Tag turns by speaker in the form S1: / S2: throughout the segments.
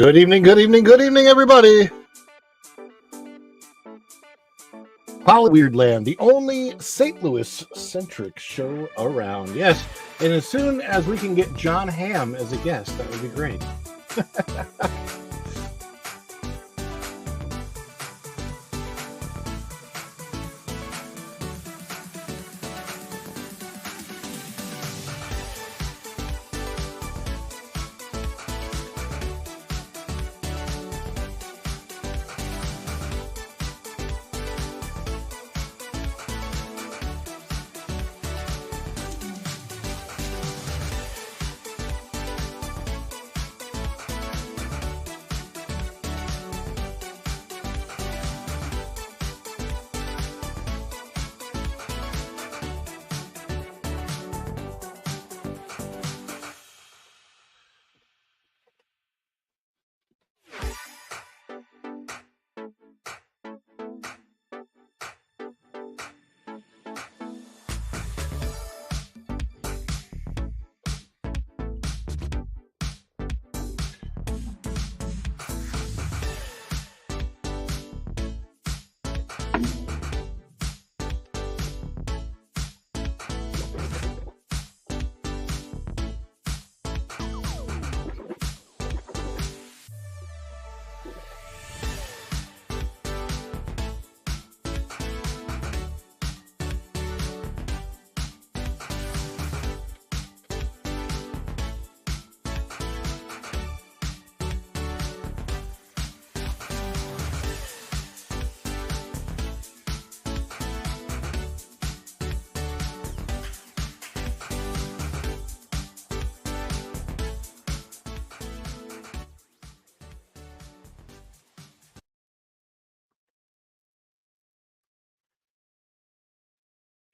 S1: Good evening, everybody. Weirdland, the only St. Louis-centric show around. Yes, and as soon as we can get John Hamm as a guest, that would be great.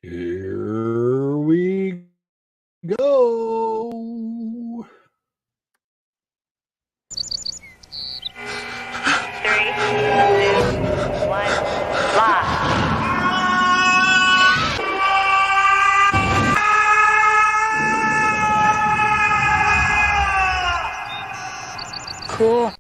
S1: Here we go.
S2: Three, two, one, live. Cool.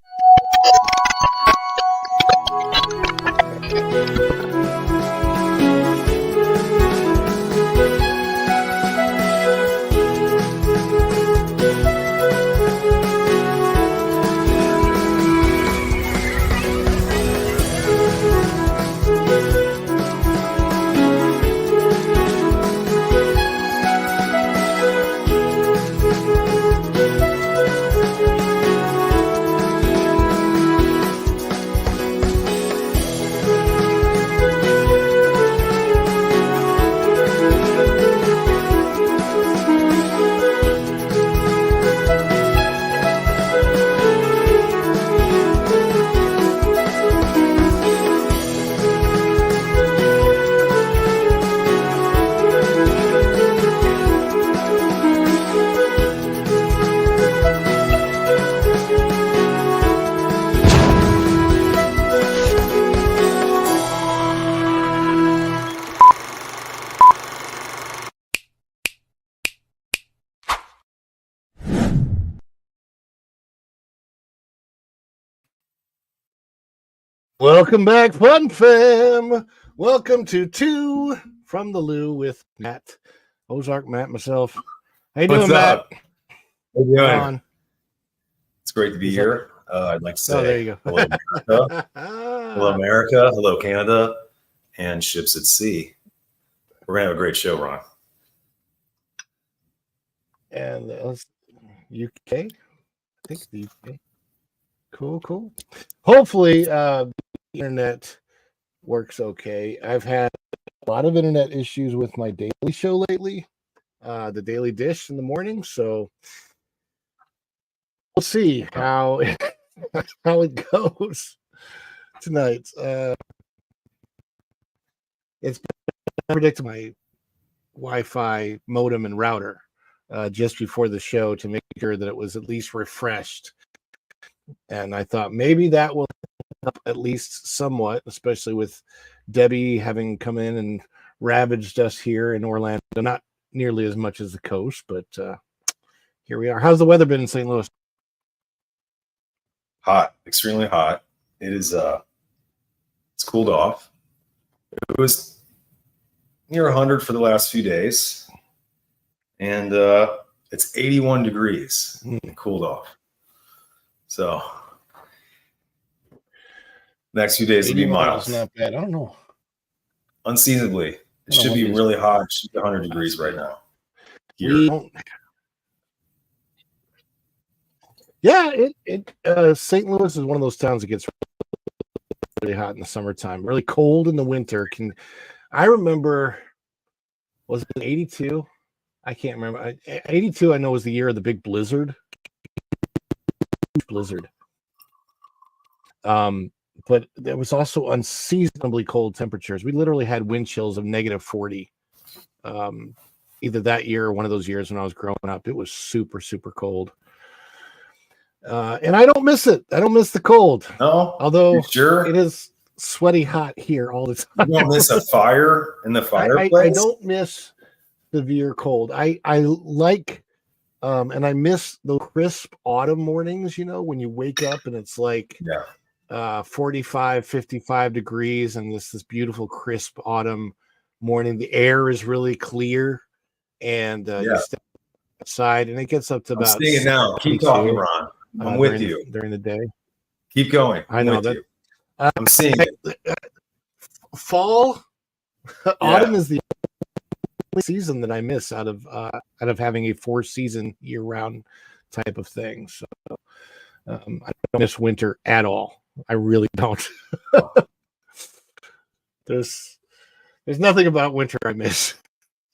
S1: Welcome back, Fun Fam. Welcome to Two from the Lou with Matt, Ozark, Matt, myself. How you doing,
S3: What's up?
S1: Matt?
S3: How you doing?
S1: On.
S3: It's great to be here. I'd like to say
S1: there you go.
S3: hello, America. Hello, America. Hello, Canada, and ships at sea. We're gonna have a great show, Ron.
S1: And UK, I think the UK. Cool. Hopefully, the internet works okay. I've had a lot of internet issues with my daily show lately, the Daily Dish in the morning. So we'll see how how it goes tonight. It's predicted my Wi-Fi modem and router just before the show to make sure that it was at least refreshed. And I thought maybe that will help at least somewhat, especially with Debbie having come in and ravaged us here in Orlando. Not nearly as much as the coast, but here we are. How's the weather been in St. Louis?
S3: hot, extremely hot. It is it's cooled off. It was near 100 for the last few days, and it's 81 degrees. It cooled off. So next few days will be mild.
S1: It's not bad. I don't know.
S3: Unseasonably, it should be really hot. It should be 100 degrees right now. Here.
S1: Yeah, St. Louis is one of those towns that gets really hot in the summertime, really cold in the winter. I remember, was it 82? I can't remember. 82, I know, was the year of the big blizzard. But there was also unseasonably cold temperatures. We literally had wind chills of -40. Either that year or one of those years when I was growing up. It was super, super cold. And I don't miss it. I don't miss the cold.
S3: No,
S1: although
S3: sure,
S1: it is sweaty hot here all the time.
S3: You don't miss a fire in the fireplace?
S1: I don't miss severe cold. I like, and I miss the crisp autumn mornings, when you wake up and it's like 45, 55 degrees and this beautiful crisp autumn morning. The air is really clear and you step outside and it gets up to about.
S3: I'm seeing it now. Keep talking, Ron. I'm with you
S1: during the day.
S3: Keep going.
S1: I know that.
S3: I'm seeing it.
S1: Fall, autumn is the only season that I miss out of having a 4-season year-round type of thing. So I don't miss winter at all. I really don't. There's nothing about winter I miss.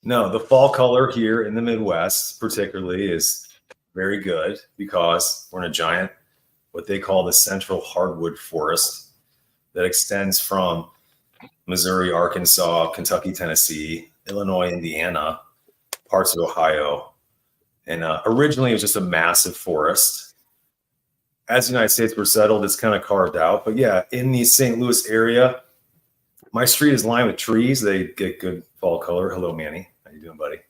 S3: No, the fall color here in the Midwest particularly is very good because we're in a giant, what they call the central hardwood forest that extends from Missouri, Arkansas, Kentucky, Tennessee, Illinois, Indiana, parts of Ohio. And originally it was just a massive forest. As the United States were settled, it's kind of carved out. But yeah, in the St. Louis area, my street is lined with trees. They get good fall color. Hello, Manny. How you doing, buddy?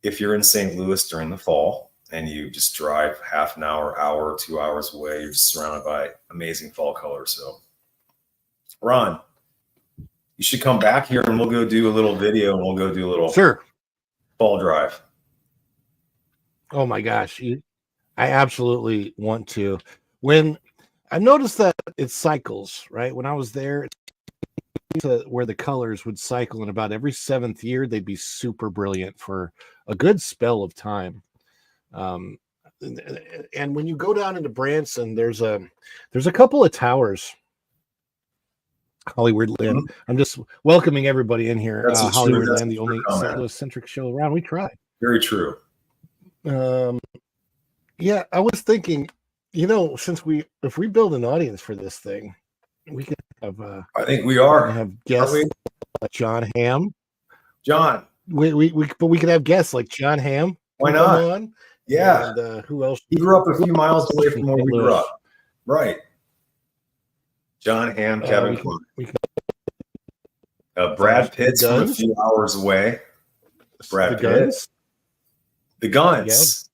S3: If you're in St. Louis during the fall and you just drive half an hour, 2 hours away, you're just surrounded by amazing fall color. So, Ron, you should come back here and we'll go do a little video and we'll go do a little fall drive.
S1: Oh my gosh. I absolutely want to. When I noticed that it cycles, right? When I was there, where the colors would cycle, and about every 7th year they'd be super brilliant for a good spell of time. And when you go down into Branson, there's a couple of towers. Hollywoodland. I'm just welcoming everybody in here. Hollywoodland, the only St. Louis centric show around. We try.
S3: Very true.
S1: Yeah, I was thinking, if we build an audience for this thing, we could have.
S3: I think we are.
S1: Have guests like John Hamm.
S3: John.
S1: But we could have guests like John Hamm.
S3: Why not? Yeah.
S1: And, who else?
S3: He grew up a few miles away from where we grew up. Right. John Hamm, Kevin Klein. Brad Pitt's from a few hours away. Brad Pitt. The Guns.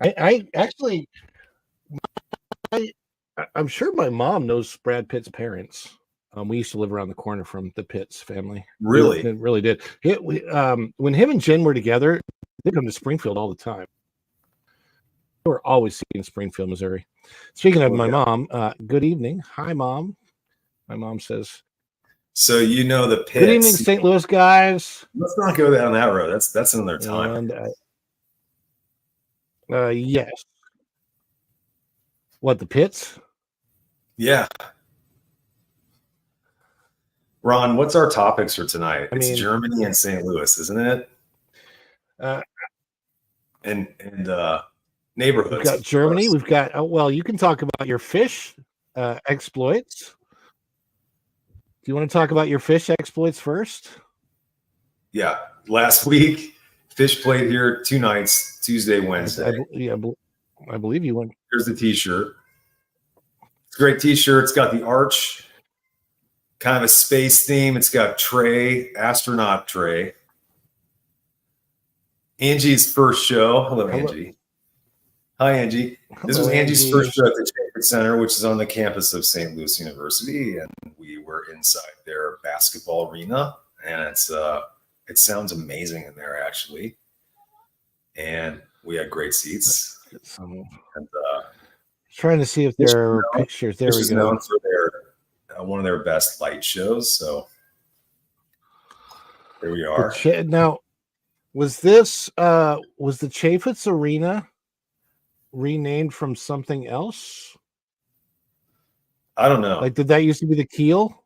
S1: Yeah. I actually, I'm sure my mom knows Brad Pitt's parents. We used to live around the corner from the Pitts family.
S3: Really?
S1: It really did. When him and Jen were together, they come to Springfield all the time. They were always in Springfield, Missouri. Speaking of my mom, good evening. Hi, Mom. My mom says.
S3: So the Pitts.
S1: Good evening, St. Louis guys.
S3: Let's not go down that road. That's another time.
S1: And yes. What, the Pitts?
S3: Yeah. Ron, what's our topics for tonight? It's Germany and St. Louis, isn't it? And neighborhoods.
S1: We've got Germany. We've got, you can talk about your Phish exploits. Do you want to talk about your Phish exploits first?
S3: Yeah. Last week, Phish played here 2 nights, Tuesday, Wednesday.
S1: I believe you went.
S3: Here's the t-shirt. It's a great t-shirt. It's got the arch, kind of a space theme. It's got Trey, astronaut Trey. Angie's first show. Hello, Angie. Hi, Angie. This
S1: Hello,
S3: was Angie's
S1: Angie.
S3: first show at the Chambers Center, which is on the campus of St. Louis University, and we were inside their basketball arena, and it sounds amazing in there actually, and we had great seats.
S1: So,
S3: And
S1: trying to see if there are pictures. There
S3: Phish
S1: we
S3: is
S1: go.
S3: known for their one of their best light shows, so there we are.
S1: Now, was this was the Chaffetz Arena renamed from something else?
S3: I don't know.
S1: Like, did that used to be the Kiel?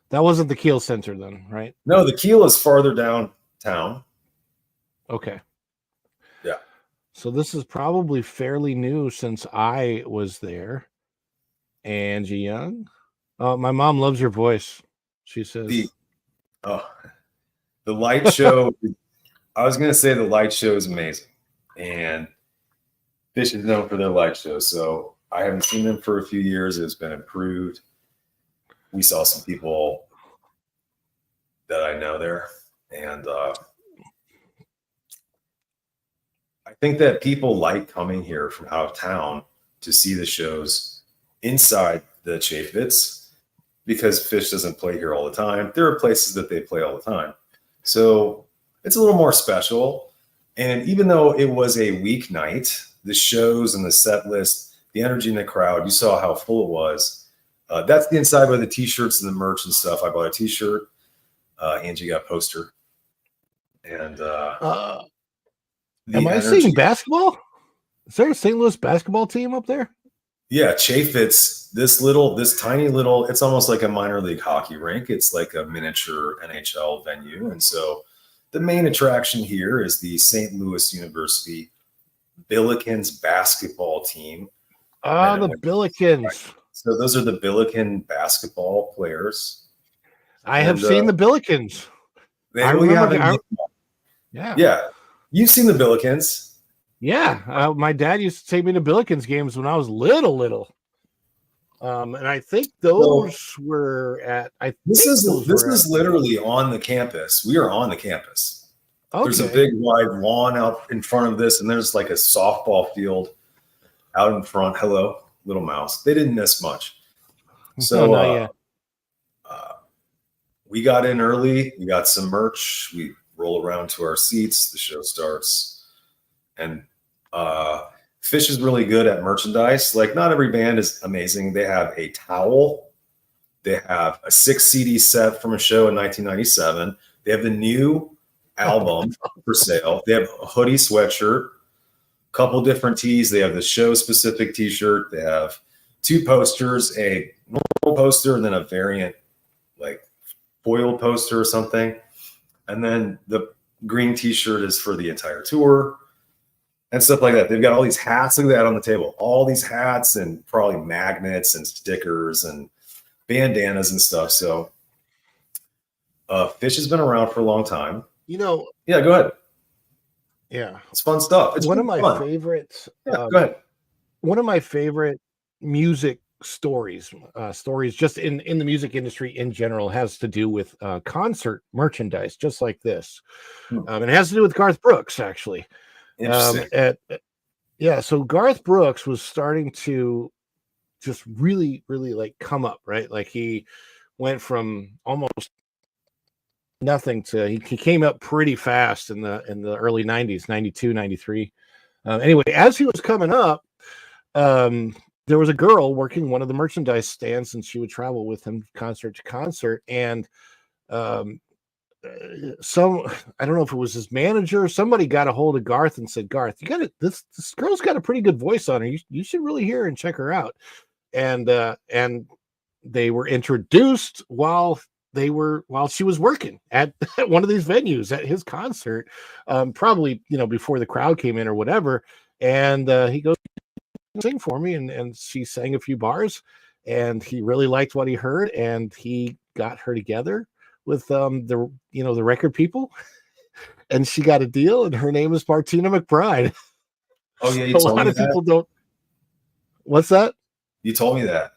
S1: That wasn't the Kiel Center then, right?
S3: No, the Kiel is farther downtown.
S1: Okay.
S3: Yeah.
S1: So this is probably fairly new since I was there. Angie Young. My mom loves your voice. She says
S3: The light show. I was gonna say the light show is amazing, and Phish is known for their light show. So I haven't seen them for a few years. It's been improved. We saw some people that I know there, and I think that people like coming here from out of town to see the shows inside the Chaffetz because Phish doesn't play here all the time. There are places that they play all the time. So it's a little more special. And even though it was a weeknight, the shows and the set list, the energy in the crowd, you saw how full it was. That's the inside by the t-shirts and the merch and stuff. I bought a t-shirt. Angie got a poster. And
S1: am I seeing basketball? Is there a St. Louis basketball team up there?
S3: Yeah, Chaffetz, this tiny little, it's almost like a minor league hockey rink. It's like a miniature NHL venue. And so the main attraction here is the St. Louis University Billikens basketball team.
S1: The Billikens.
S3: So those are the Billiken basketball players.
S1: I have seen the Billikens.
S3: I remember. Yeah. You've seen the Billikens.
S1: Yeah, my dad used to take me to Billikens games when I was little. And I think those were at.
S3: This is literally on the campus. We are on the campus. Okay. There's a big wide lawn out in front of this, and there's like a softball field out in front. Hello, little mouse. They didn't miss much. So we got in early. We got some merch. We roll around to our seats. The show starts, and Phish is really good at merchandise. Like, not every band is amazing. They have a towel. They have a 6 CD set from a show in 1997. They have the new album for sale. They have a hoodie sweatshirt, a couple different tees. They have the show specific t-shirt. They have 2 posters, a normal poster and then a variant like foil poster or something. And then the green t-shirt is for the entire tour. And stuff like that. They've got all these hats. Look at that on the table. All these hats and probably magnets and stickers and bandanas and stuff. So Phish has been around for a long time.
S1: Yeah,
S3: go ahead.
S1: Yeah.
S3: It's fun stuff. It's
S1: one of my favorites.
S3: Go ahead.
S1: One of my favorite music stories just in the music industry in general has to do with concert merchandise, just like this. And it has to do with Garth Brooks, actually. So Garth Brooks was starting to just really like come up, right? Like, he went from almost nothing to he came up pretty fast in the early 90s, 92, 93. Anyway, as he was coming up, there was a girl working one of the merchandise stands, and she would travel with him concert to concert, and I don't know if it was his manager, somebody got a hold of Garth and said, Garth, you got it. This girl's got a pretty good voice on her. You should really hear her and check her out. And they were introduced while she was working at one of these venues at his concert, probably, before the crowd came in or whatever. And he goes, sing for me. And she sang a few bars, and he really liked what he heard, and he got her together with the record people, and she got a deal, and her name is Martina McBride.
S3: Oh yeah, you told me that. A lot of people
S1: don't. What's that?
S3: You told me that.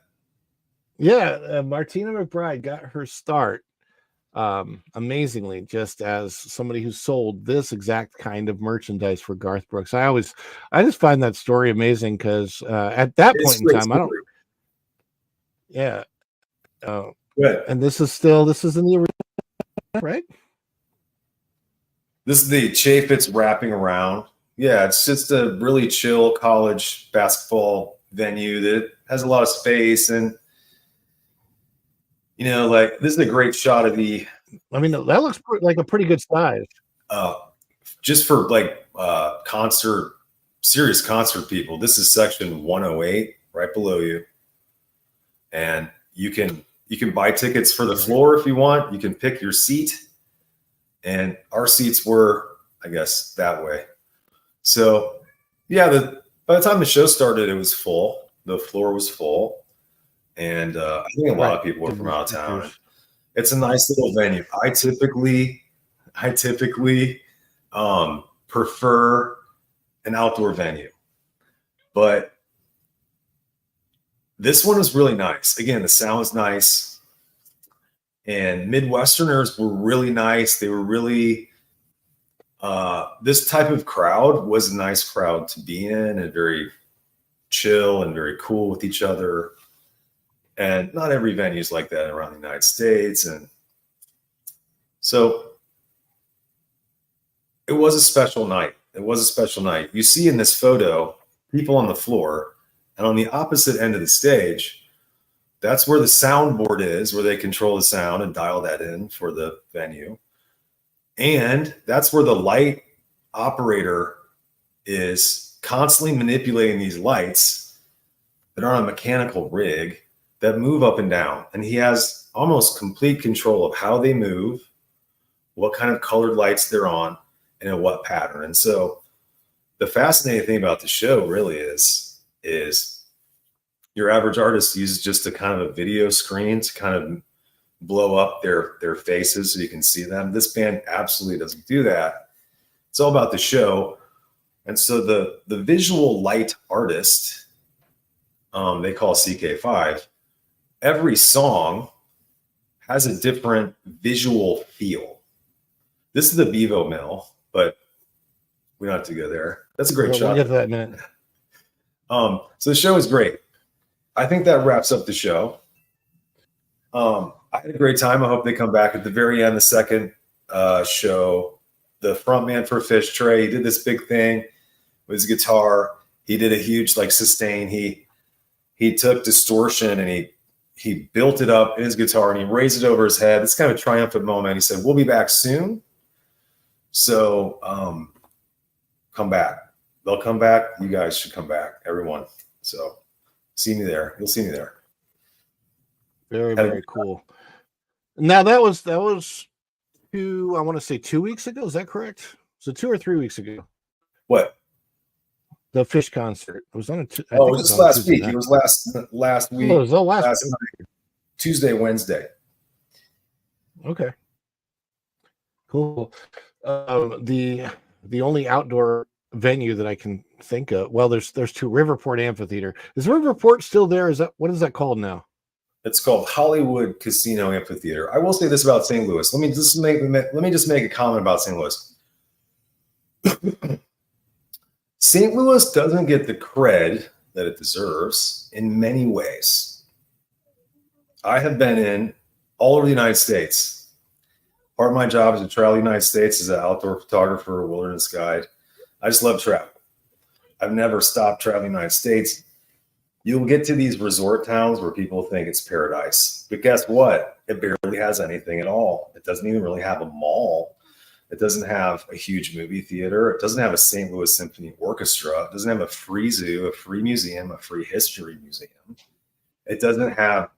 S1: Yeah, Martina McBride got her start amazingly, just as somebody who sold this exact kind of merchandise for Garth Brooks. I just find that story amazing because at that
S3: It's
S1: point
S3: a
S1: in
S3: great
S1: time,
S3: story.
S1: yeah. Uh,
S3: Good.
S1: and this is in the original, right?
S3: This is the Chaffetz wrapping around. Yeah, it's just a really chill college basketball venue that has a lot of space, and like this is a great shot of the.
S1: I mean, that looks like a pretty good size.
S3: Just for like serious concert people. This is section 108, right below you, and you can buy tickets for the floor if you want. You can pick your seat, and our seats were, I guess, that way. So, yeah, by the time the show started, it was full. The floor was full, and I think a lot of people were from out of town. It's a nice little venue. I typically prefer an outdoor venue, but this one was really nice. Again, the sound was nice, and Midwesterners were really nice. They were really this type of crowd was a nice crowd to be in, and very chill and very cool with each other. And not every venue is like that around the United States. And so it was a special night. It was a special night. You see in this photo, people on the floor, and on the opposite end of the stage, that's where the soundboard is, where they control the sound and dial that in for the venue. And that's where the light operator is constantly manipulating these lights that are on a mechanical rig that move up and down. And he has almost complete control of how they move, what kind of colored lights they're on, and in what pattern. And so the fascinating thing about the show really is your average artist uses just a kind of a video screen to kind of blow up their faces so you can see them. This band absolutely doesn't do that. It's all about the show. And so the visual light artist, they call CK5, every song has a different visual feel. This is the Bevo Mill, but we don't have to go there. That's a great shot.
S1: We'll get to that in a minute.
S3: So the show is great. I think that wraps up the show. I had a great time. I hope they come back at the very end, the second show. The frontman for Phish, Trey, he did this big thing with his guitar. He did a huge sustain. He took distortion and he built it up in his guitar and he raised it over his head. It's kind of a triumphant moment. He said, "We'll be back soon. So come back." They'll come back. You guys should come back, everyone. So see me there. You'll see me there.
S1: Very, very cool. Now that was 2, I want to say 2 weeks ago. Is that correct? So 2 or 3 weeks ago.
S3: What?
S1: The Phish concert. It was on
S3: it was just last week. It was last week.
S1: Oh, it was last
S3: night. Tuesday, Wednesday.
S1: Okay. Cool. The only outdoor venue that I can think of. Well, there's 2. Riverport Amphitheater. Is Riverport still there? What is that called now?
S3: It's called Hollywood Casino Amphitheater. I will say this about St. Louis. Let me just make a comment about St. Louis. St. Louis doesn't get the cred that it deserves in many ways. I have been in all over the United States. Part of my job is to travel the United States as an outdoor photographer, wilderness guide. I just love travel. I've never stopped traveling the United States. You'll get to these resort towns where people think it's paradise. But guess what? It barely has anything at all. It doesn't even really have a mall. It doesn't have a huge movie theater. It doesn't have a St. Louis Symphony Orchestra. It doesn't have a free zoo, a free museum, a free history museum. It doesn't have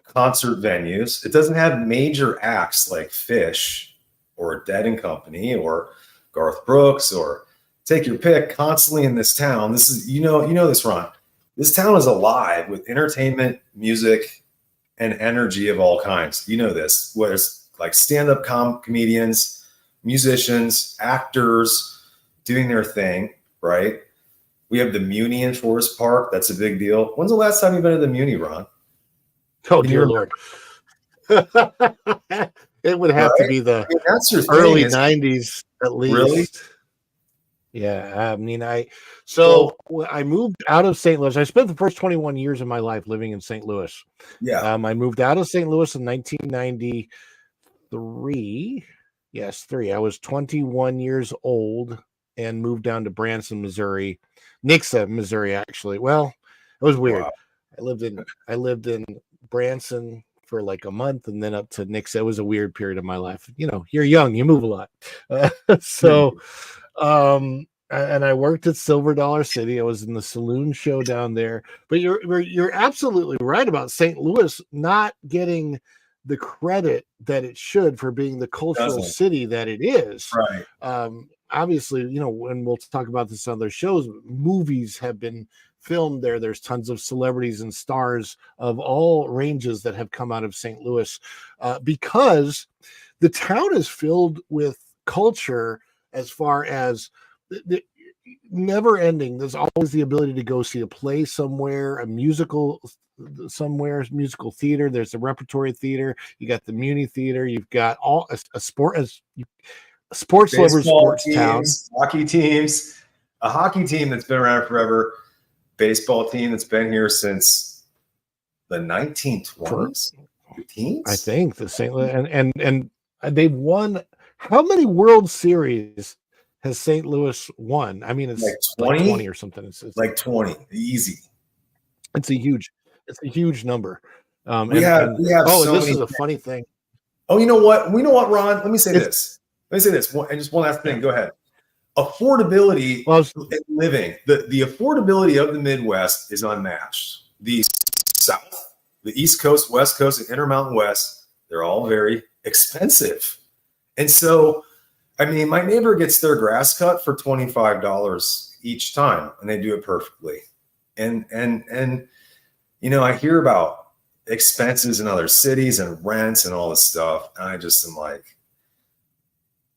S3: concert venues. It doesn't have major acts like Phish or Dead and Company or Garth Brooks or take your pick constantly in this town. This is, you know this, Ron. This town is alive with entertainment, music, and energy of all kinds. You know this, whether it's like stand-up comedians, musicians, actors doing their thing, right? We have the Muni in Forest Park. That's a big deal. When's the last time you've been to the Muni, Ron?
S1: Oh, dear Lord. It would have to
S3: Right?
S1: be the
S3: I mean, that's your
S1: early
S3: thing.
S1: 90s at
S3: Really?
S1: least. Yeah, I mean,
S3: Well,
S1: I moved out of St. Louis. I spent the first 21 years of my life living in St. Louis.
S3: yeah.
S1: I moved out of St. Louis in 1993. Yes, three. I was 21 years old and moved down to Branson, Missouri, Nixa, Missouri. Actually, well, it was weird.
S3: Wow.
S1: I lived in Branson for like a month and then up to Nixa. It was a weird period of my life. You know, you're young, you move a lot. So and I worked at Silver Dollar City. I was in the saloon show down there. But you're absolutely right about St. Louis not getting the credit that it should for being the cultural
S3: Doesn't.
S1: city that it is.
S3: Right.
S1: Obviously, you know, when we'll talk about this on other shows, movies have been filmed there. There's tons of celebrities and stars of all ranges that have come out of St. Louis because the town is filled with culture as far as the never ending. There's always the ability to go see a play somewhere, a musical somewhere, musical theater. There's the repertory theater. You got the Muni Theater. You've got all a sports lovers sports town.
S3: Hockey teams, a hockey team that's been around forever, baseball team that's been here since the 1920s.
S1: I think the St. Louis and they've won. How many World Series has St. Louis won? I mean, it's
S3: like
S1: 20 or something. It's
S3: like 20, easy.
S1: It's a huge number.
S3: We have so
S1: this
S3: many
S1: is a funny thing.
S3: Oh, you know what? Ron? Let me say this. And just one last thing. Go ahead. Affordability in living. The affordability of the Midwest is unmatched. The South, the East Coast, West Coast, and Intermountain West, they're all very expensive. And so, I mean, my neighbor gets their grass cut for $25 each time, and they do it perfectly. And you know, I hear about expenses in other cities and rents and all this stuff, and I just am like,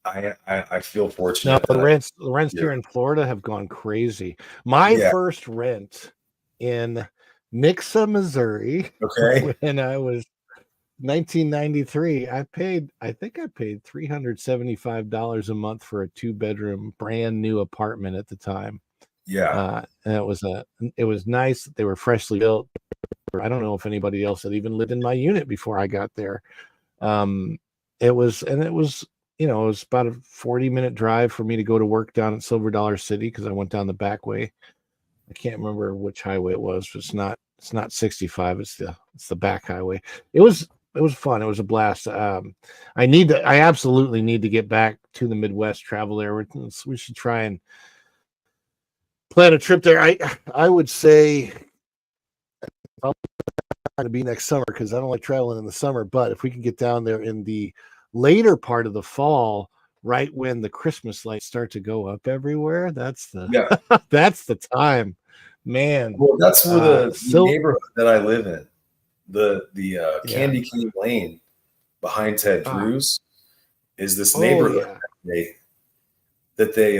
S3: I feel fortunate.
S1: No, the rents here in Florida have gone crazy. My first rent in Nixa, Missouri,
S3: okay,
S1: when I was 1993, I think I paid $375 a month for a 2-bedroom brand new apartment at the time.
S3: Yeah.
S1: And it was nice. They were freshly built. I don't know if anybody else had even lived in my unit before I got there. It was, you know, it was about a 40-minute drive for me to go to work down at Silver Dollar City because I went down the back way. I can't remember which highway it was, but it's not 65. It's the back highway. It was fun. It was a blast. I absolutely need to get back to the Midwest, travel there. We should try and plan a trip there. I would say I'll try to be next summer because I don't like traveling in the summer. But if we can get down there in the later part of the fall, right when the Christmas lights start to go up everywhere, that's the time, man.
S3: Well, that's where the neighborhood that I live in, the Candy Cane Lane behind Ted Cruz, is this neighborhood that they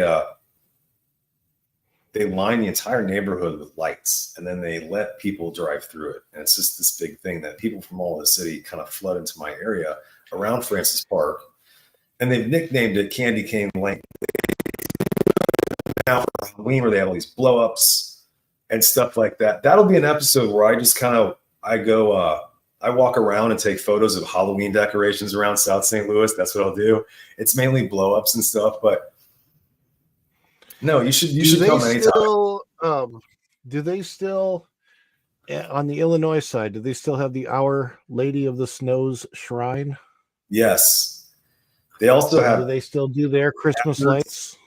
S3: line the entire neighborhood with lights, and then they let people drive through it. And it's just this big thing that people from all over the city kind of flood into my area around Francis Park, and they've nicknamed it Candy Cane Lane. Now for Halloween, where they have all these blow-ups and stuff like that. That'll be an episode where I just I walk around and take photos of Halloween decorations around South St. Louis. That's what I'll do. It's mainly blow-ups and stuff, but no, you should come anytime.
S1: Do they still on the Illinois side? Do they still have the Our Lady of the Snows shrine?
S3: Yes. They also have.
S1: Do they still do their Christmas lights?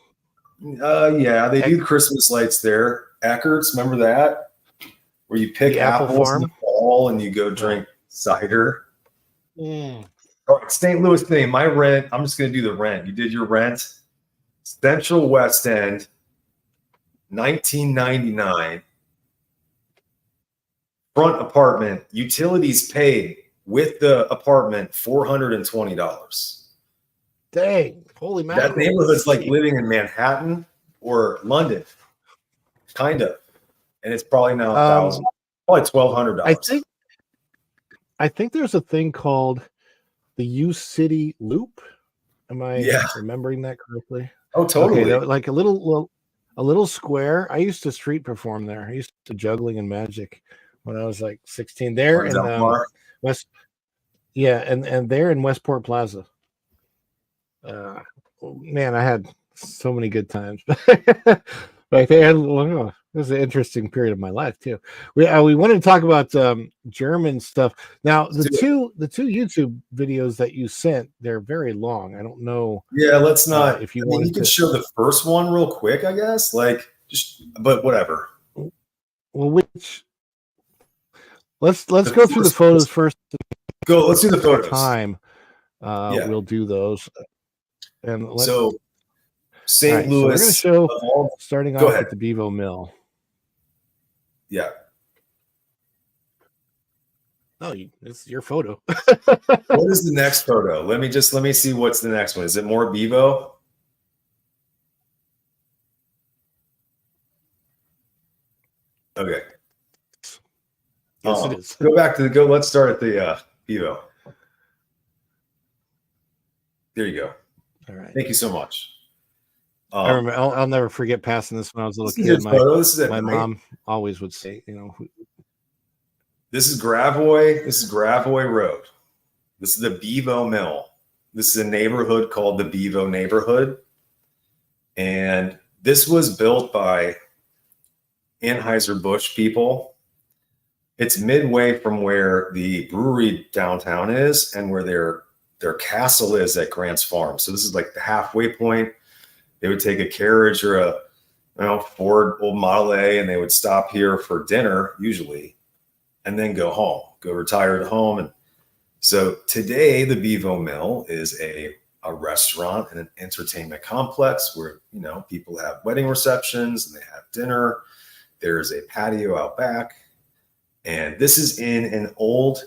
S3: Yeah, they do Christmas lights there. Eckert's, remember that? Where you pick apples in the fall and you go drink cider. All right, St. Louis thing. My rent. I'm just going to do the rent. You did your rent. Central West End, 1999. Front apartment, utilities paid with the apartment, $420.
S1: Dang, holy mackerel.
S3: That neighborhood's like living in Manhattan or London, kind of. And it's probably now $1,000, probably $1,200.
S1: I think there's a thing called the U City Loop. Am I
S3: Yeah.
S1: remembering that correctly?
S3: Oh, totally.
S1: Okay, like a little square. I used to street perform there. I used to juggling and magic when I was like 16 there
S3: Oh, is
S1: in
S3: that far?
S1: West. Yeah, and there in Westport Plaza. Man, I had so many good times. Like they had, well, it was an interesting period of my life too. We wanted to talk about German stuff. Now the two YouTube videos that you sent, they're very long. I don't know.
S3: Yeah, let's not.
S1: If you
S3: I mean,
S1: wanted
S3: you can
S1: to.
S3: show the first one real quick, I guess. Like, but whatever.
S1: Well, let's go through the photos first.
S3: Go. Let's do the photos.
S1: Time. We'll do those. And
S3: so St.
S1: Louis.
S3: So
S1: we're going to show starting off at the Bevo Mill.
S3: Yeah.
S1: Oh, it's your photo.
S3: What is the next photo? Let me see what's the next one. Is it more Bevo? Okay.
S1: Yes, it is.
S3: Let's start at the Bevo. There you go.
S1: All right.
S3: Thank you so much.
S1: I remember. I'll never forget passing this when I was a little kid. My mom always would say,
S3: this is Gravois. This is Gravois Road. This is the Bevo Mill. This is a neighborhood called the Bevo neighborhood, and this was built by Anheuser-Busch people. It's midway from where the brewery downtown is and where their castle is at Grant's Farm. So this is like the halfway point. They would take a carriage or a Ford old Model A, and they would stop here for dinner usually, and then go home, go retire at home. And so today the Bevo Mill is a restaurant and an entertainment complex where, people have wedding receptions and they have dinner. There's a patio out back. And this is in an old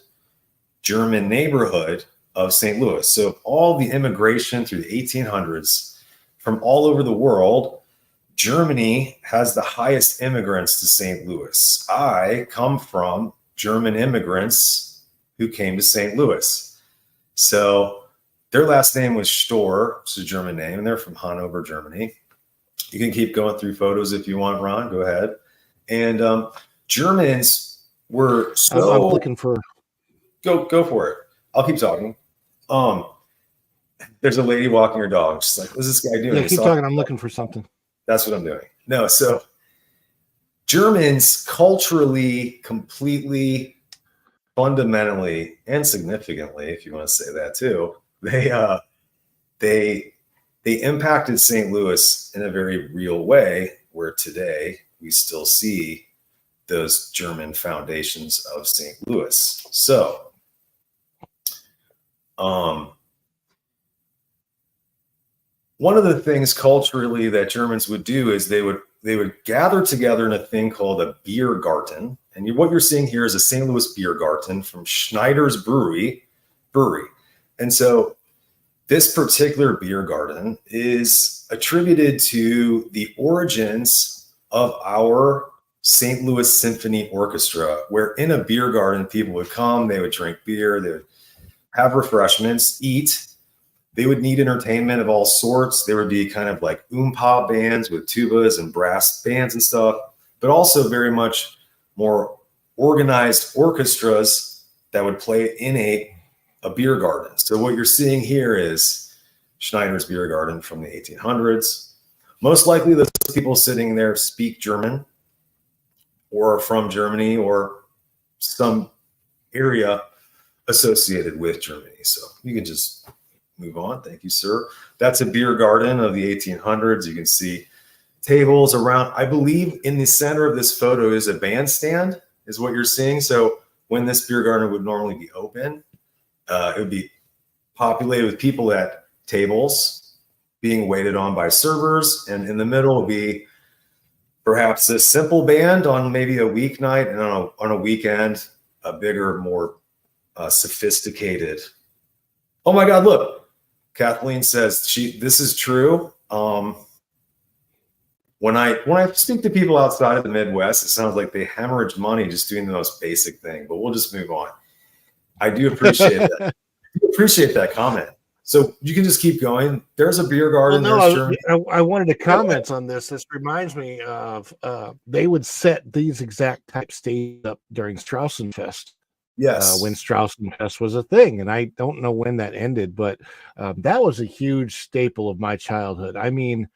S3: German neighborhood of St. Louis. So all the immigration through the 1800s from all over the world, Germany has the highest immigrants to St. Louis. I come from German immigrants who came to St. Louis. So their last name was Storr, which is a German name, and they're from Hanover, Germany. You can keep going through photos if you want, Ron. Go ahead. And Germans were so.
S1: I'm looking for.
S3: Go for it. I'll keep talking. There's a lady walking her dog. She's like, "What's this guy doing?"
S1: Yeah, keep talking. I'm looking for something.
S3: That's what I'm doing. No, so Germans culturally, completely, fundamentally, and significantly, if you want to say that too, they impacted St. Louis in a very real way, where today we still see those German foundations of St. Louis. So, one of the things culturally that Germans would do is they would gather together in a thing called a beer garten. And what you're seeing here is a St. Louis beer garten from Schneider's Brewery. And so this particular beer garden is attributed to the origins of our St. Louis Symphony Orchestra, where in a beer garden, people would come, they would drink beer, they would have refreshments, eat. They would need entertainment of all sorts. There would be kind of like oompa bands with tubas and brass bands and stuff, but also very much more organized orchestras that would play in a beer garden. So what you're seeing here is Schneider's Beer Garden from the 1800s. Most likely those people sitting there speak German or are from Germany or some area associated with Germany. So you can just move on. Thank you, sir. That's a beer garden of the 1800s. You can see tables around. I believe in the center of this photo is a bandstand, is what you're seeing. So when this beer garden would normally be open, it would be populated with people at tables being waited on by servers. And in the middle would be perhaps a simple band on maybe a weeknight, and on a weekend, a bigger, more sophisticated. Oh my God, look. Kathleen says this is true. When I speak to people outside of the Midwest, it sounds like they hemorrhage money just doing the most basic thing, but we'll just move on. I do appreciate that. Appreciate that comment. So you can just keep going. There's a beer
S1: Well,
S3: garden.
S1: no,
S3: There's German.
S1: I wanted to comment on this. This reminds me of they would set these exact type stages up during Straussenfest.
S3: Yes.
S1: When Straussenfest was a thing, and I don't know when that ended, but that was a huge staple of my childhood. I mean,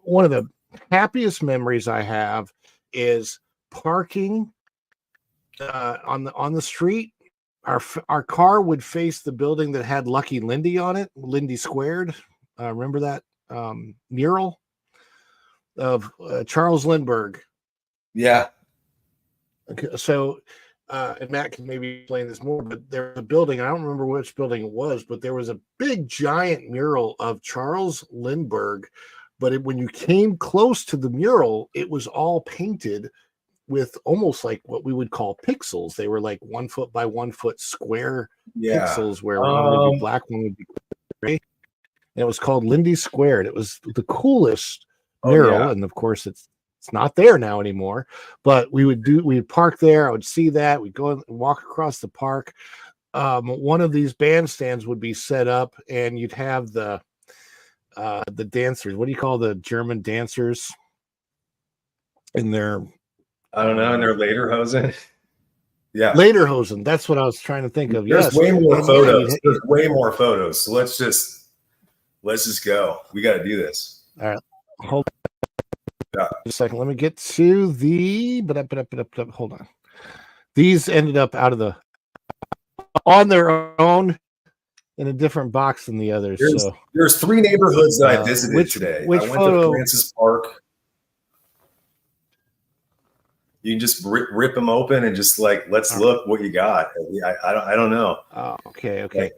S1: one of the happiest memories I have is parking on the street. Our car would face the building that had Lucky Lindy on it, Lindy Squared. Remember that mural of Charles Lindbergh?
S3: Yeah.
S1: Okay, so, and Matt can maybe explain this more, but there was a building, I don't remember which building it was, but there was a big giant mural of Charles Lindbergh. But when you came close to the mural, it was all painted with almost like what we would call pixels. They were like 1 foot by 1 foot square pixels, where one would be black, one would be gray. And it was called Lindy Squared. It was the coolest mural, and of course it's not there now anymore. But we'd park there. I would see that. We'd go and walk across the park. One of these bandstands would be set up, and you'd have the dancers. What do you call the German dancers in their?
S3: I don't know. In their lederhosen. Yeah.
S1: Lederhosen. That's what I was trying to think of.
S3: There's
S1: yes.
S3: way more
S1: And
S3: photos. There's way more photos. So let's just go. We got to do this.
S1: All right. Hold on a second. Let me get to the. Hold on. These ended up on their own in a different box than the others.
S3: There's 3 neighborhoods that I visited today.
S1: Which
S3: I went
S1: photo?
S3: to Francis Park. You can just rip them open and just let's look what you got. I don't know.
S1: Oh, okay.
S3: Like,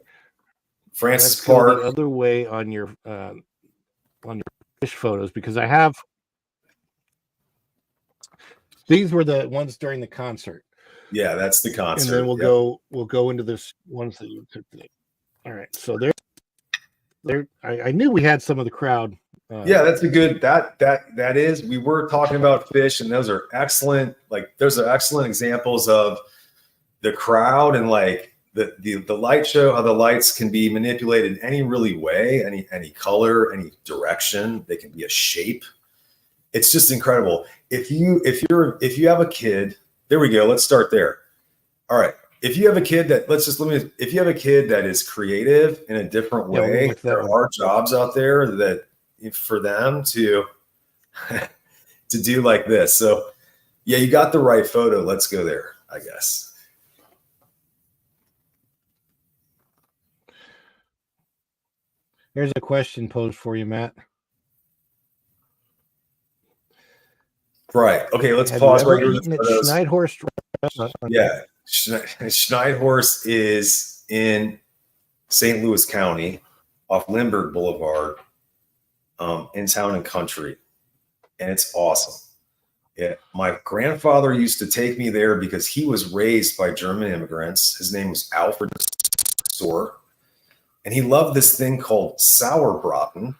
S3: Francis
S1: Let's go
S3: Park.
S1: the other way on your Phish photos, because I have these were the ones during the concert.
S3: Yeah, that's the concert.
S1: And then we'll go into this ones that you took today. All right. So there I knew we had some of the crowd.
S3: Yeah, that's a good that is. We were talking about Phish, and those are excellent. Those are excellent examples of the crowd and the light show, how the lights can be manipulated in any really way, any color, any direction. They can be a shape. It's just incredible. If you have a kid, there we go. Let's start there. All right. If you have a kid if you have a kid that is creative in a different way, there are jobs out there that for them to do like this. So yeah, you got the right photo. Let's go there, I guess.
S1: Here's a question posed for you, Matt.
S3: Right. Okay, let's pause right here.
S1: Schneidhorst restaurant?
S3: Yeah. Schneidhorst is in St. Louis County off Lindbergh Boulevard, in Town and Country. And it's awesome. Yeah. My grandfather used to take me there because he was raised by German immigrants. His name was Alfred Stohr. And he loved this thing called Sauerbraten,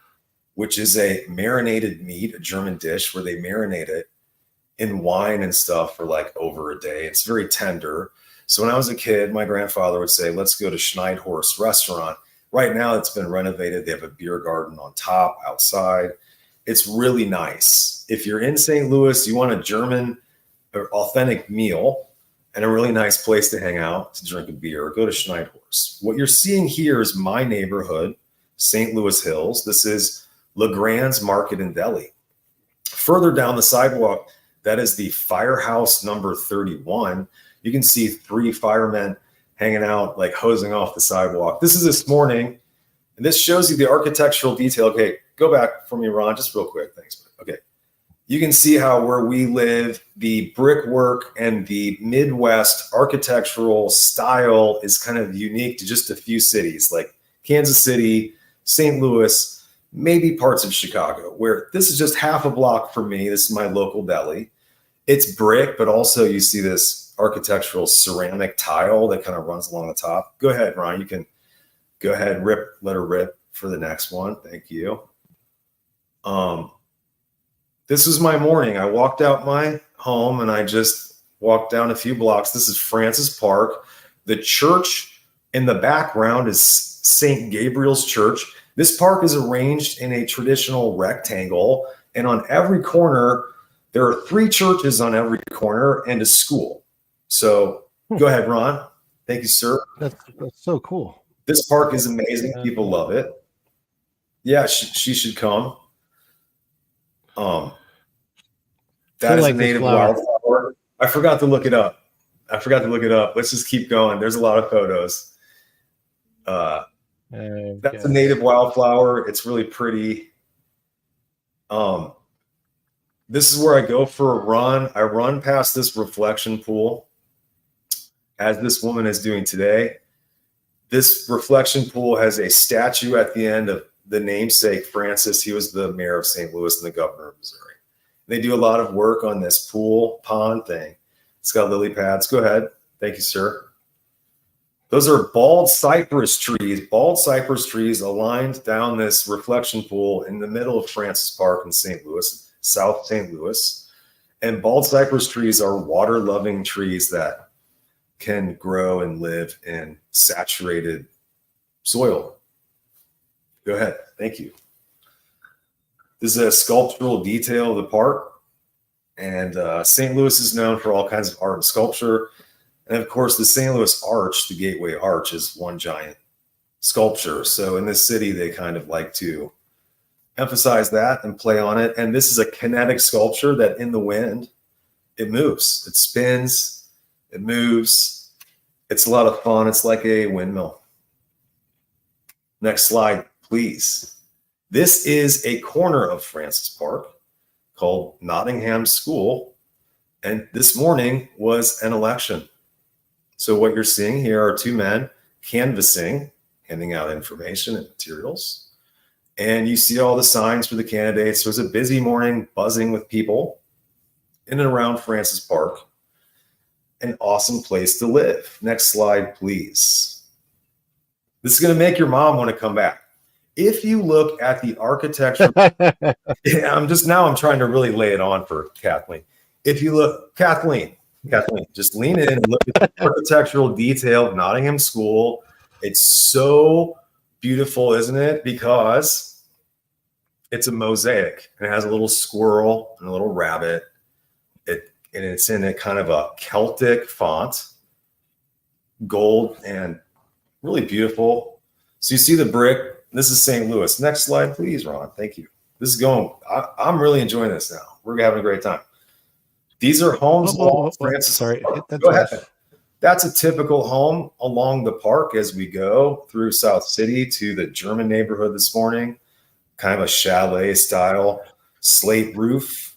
S3: which is a marinated meat, a German dish where they marinate it in wine and stuff for over a day. It's very tender. So when I was a kid, my grandfather would say, let's go to Schneidhorst restaurant. Right now it's been renovated. They have a beer garden on top, outside. It's really nice. If you're in St. Louis, you want a German or authentic meal and a really nice place to hang out, to drink a beer, go to Schneidhorst. What you're seeing here is my neighborhood, St. Louis Hills. This is LeGrand's Market and Deli. Further down the sidewalk, that is the Firehouse number 31. You can see 3 firemen hanging out, hosing off the sidewalk. This is this morning, and this shows you the architectural detail. Okay, go back for me, Ron, just real quick. Thanks. Okay. You can see how where we live, the brickwork and the Midwest architectural style is kind of unique to just a few cities like Kansas City, St. Louis, maybe parts of Chicago, where this is just half a block for me. This is my local deli. It's brick, but also you see this architectural ceramic tile that kind of runs along the top. Go ahead, Ron. You can go ahead, let her rip for the next one. Thank you. This was my morning. I walked out my home and I just walked down a few blocks. This is Francis Park. The church In the background is St. Gabriel's Church. This park is arranged in a traditional rectangle, and on every corner, there are 3 churches on every corner and a school. So go ahead, Ron. Thank you, sir.
S1: That's so cool.
S3: This park is amazing. People love it. Yeah, she should come. That is a native wildflower. I forgot to look it up. Let's just keep going. There's a lot of photos. That's a native wildflower. It's really pretty. This is where I go for a run. I run past this reflection pool, as this woman is doing today. This reflection pool has a statue at the end of the namesake Francis. He was the mayor of St. Louis and the governor of Missouri. They do a lot of work on this pool pond thing. It's got lily pads. Go ahead. Thank you, sir. Those are bald cypress trees. Bald cypress trees aligned down this reflection pool in the middle of Francis Park in St. Louis, South St. Louis. And bald cypress trees are water-loving trees that can grow and live in saturated soil. Go ahead. Thank you. This is a sculptural detail of the park. And St. Louis is known for all kinds of art and sculpture. And of course, the St. Louis Arch, the Gateway Arch, is one giant sculpture. So in this city, they kind of like to emphasize that and play on it. And this is a kinetic sculpture that in the wind, it moves. It spins. It moves. It's a lot of fun. It's like a windmill. Next slide, please. This is a corner of Francis Park called Nottingham School. And this morning was an election. So what you're seeing here are 2 men canvassing, handing out information and materials. And you see all the signs for the candidates. So it was a busy morning, buzzing with people in and around Francis Park. An awesome place to live. Next slide, please. This is going to make your mom want to come back. If you look at the architecture, I'm trying to really lay it on for Kathleen. If you look, Kathleen, just lean in and look at the architectural detail of Nottingham School. It's so beautiful, isn't it? Because it's a mosaic and it has a little squirrel and a little rabbit. And it's in a kind of a Celtic font, gold and really beautiful. So you see the brick. This is St. Louis. Next slide, please, Ron. Thank you. This is going. I'm really enjoying this now. We're having a great time. These are homes along Francis.
S1: Sorry,
S3: go ahead. That's a typical home along the park as we go through South City to the German neighborhood this morning. Kind of a chalet style, slate roof,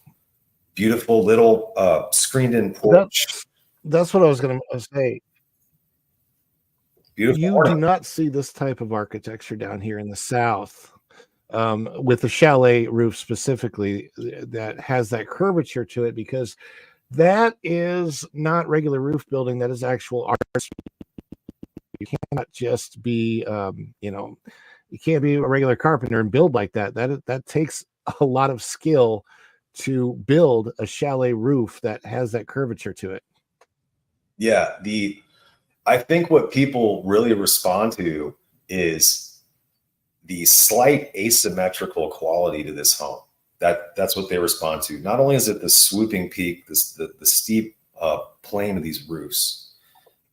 S3: beautiful little screened-in porch.
S1: That's what I was going to say.
S3: Beautiful.
S1: You do not see this type of architecture down here in the South, with the chalet roof specifically, that has that curvature to it, because that is not regular roof building. That is actual art. You cannot just be, you can't be a regular carpenter and build like that. That takes a lot of skill to build a chalet roof that has that curvature to it.
S3: Yeah, I think what people really respond to is the slight asymmetrical quality to this home. That's what they respond to. Not only is it the swooping peak, the steep plane of these roofs,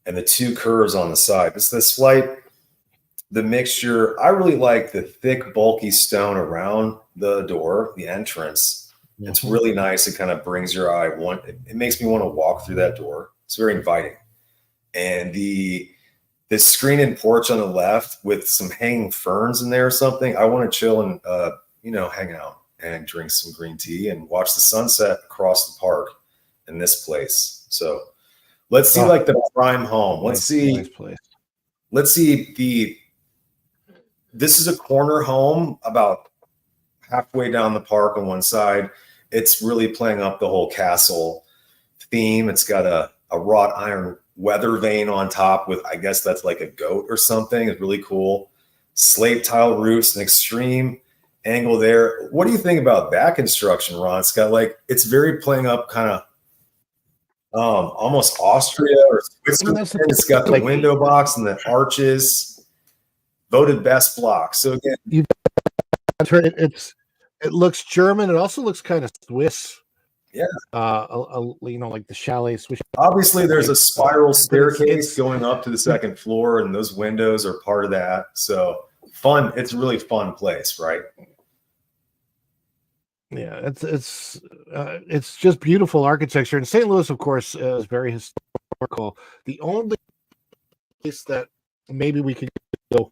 S3: and the 2 curves on the side. It's the mixture. I really like the thick, bulky stone around the door, the entrance. Mm-hmm. It's really nice. It kind of brings your eye. It makes me want to walk through that door. It's very inviting. And the screen-in porch on the left with some hanging ferns in there or something. I want to chill and hang out and drink some green tea and watch the sunset across the park in this place. So let's see like the prime home. Let's see. Nice place. Let's see this is a corner home about halfway down the park on one side. It's really playing up the whole castle theme. It's got a wrought iron weather vane on top with, I guess that's like a goat or something. It's really cool. Slate tile roofs, an extreme angle there. What do you think about that construction, Ron? It's got it's very playing up kind of almost Austria or Switzerland. It's got the window box and the arches. Voted best block. So again,
S1: it looks German. It also looks kind of Swiss.
S3: Yeah.
S1: Like the chalet Swiss.
S3: Obviously, there's a spiral staircase going up to the second floor, and those windows are part of that. So fun. It's a really fun place, right?
S1: Yeah, it's just beautiful architecture. And St. Louis, of course, is very historical. The only place that maybe we could go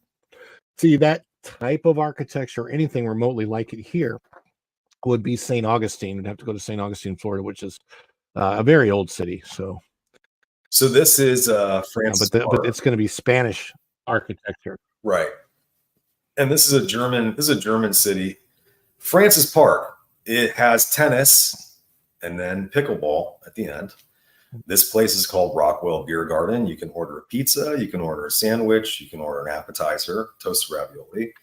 S1: see that type of architecture or anything remotely like it here would be St. Augustine. We'd have to go to St. Augustine, Florida, which is a very old city. So
S3: this is France,
S1: but it's going to be Spanish architecture,
S3: right? And this is a German city, Francis Park. It has tennis and then pickleball at the end. This place is called Rockwell Beer Garden. You can order a pizza, you can order a sandwich, you can order an appetizer, toasted ravioli,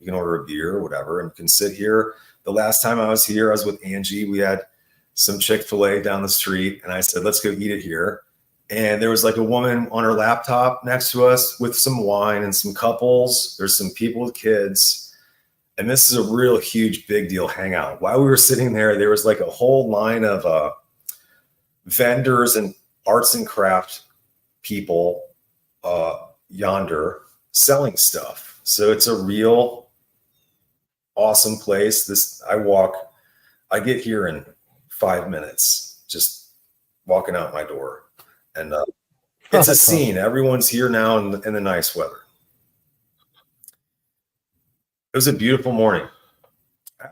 S3: you can order a beer, whatever, and you can sit here. The last time I was here, I was with Angie. We had some Chick-fil-A down the street, and I said, let's go eat it here. And there was like a woman on her laptop next to us with some wine and some couples. There's some people with kids. And this is a real huge, big deal hangout. While we were sitting there was like a whole line of vendors and arts and craft people yonder selling stuff. So it's a real awesome place. I get here in 5 minutes, just walking out my door. And it's a scene. Everyone's here now in the nice weather. It was a beautiful morning.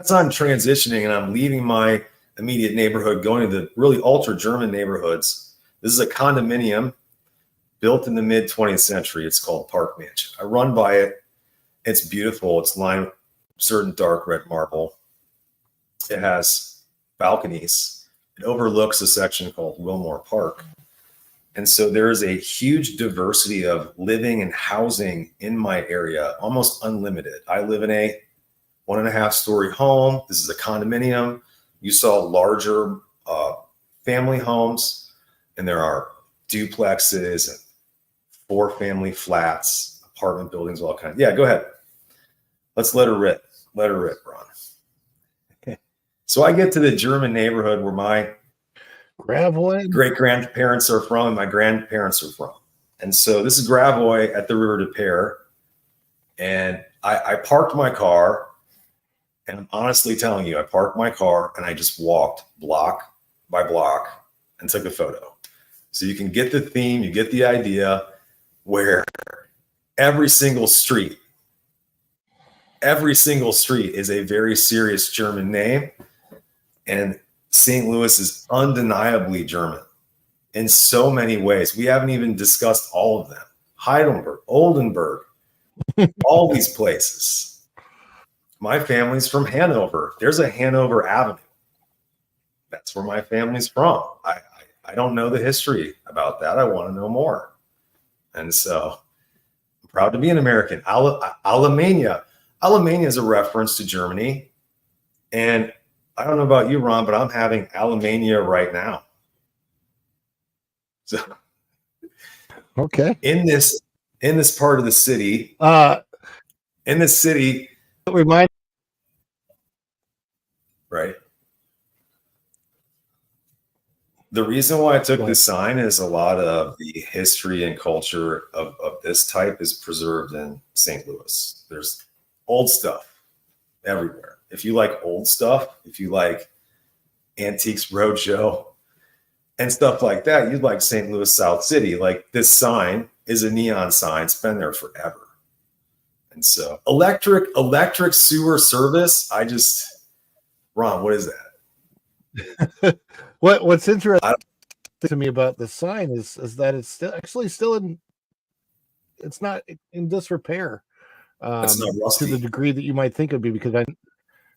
S3: As I'm transitioning and I'm leaving my immediate neighborhood, going to the really ultra German neighborhoods, this is a condominium built in the mid 20th century. It's called Park Mansion. I run by it. It's beautiful. It's lined with certain dark red marble. It has balconies. It overlooks a section called Wilmore Park. And so there is a huge diversity of living and housing in my area, almost unlimited. I live in a 1.5 story home. This is a condominium. You saw larger family homes, and there are duplexes and 4 family flats, apartment buildings, all kinds. Yeah, go ahead. Let's let her rip. Let her rip, Ron. So I get to the German neighborhood where my great-grandparents are from and my grandparents are from. And so this is Gravois at the River de Pere. And I parked my car, and I'm honestly telling you, I parked my car and I just walked block by block and took a photo. So you can get the theme, you get the idea, where every single street is a very serious German name. And St. Louis is undeniably German in so many ways. We haven't even discussed all of them. Heidelberg, Oldenburg, all these places. My family's from Hanover. There's a Hanover Avenue. That's where my family's from. I don't know the history about that. I want to know more. And so I'm proud to be an American. Alemania. Alemania is a reference to Germany. And I don't know about you, Ron, but I'm having Alemania right now. So,
S1: okay.
S3: In this part of the city,
S1: remind
S3: right. The reason why I took this sign is a lot of the history and culture of this type is preserved in St. Louis. There's old stuff everywhere. If you like old stuff, if you like Antiques Roadshow and stuff like that, you'd like St. Louis South City. Like this sign is a neon sign. It's been there forever. And so electric sewer service. Ron, what is that?
S1: What's interesting to me about the sign is that it's still in. It's not in disrepair.
S3: It's not rusty
S1: to the degree that you might think it would be, because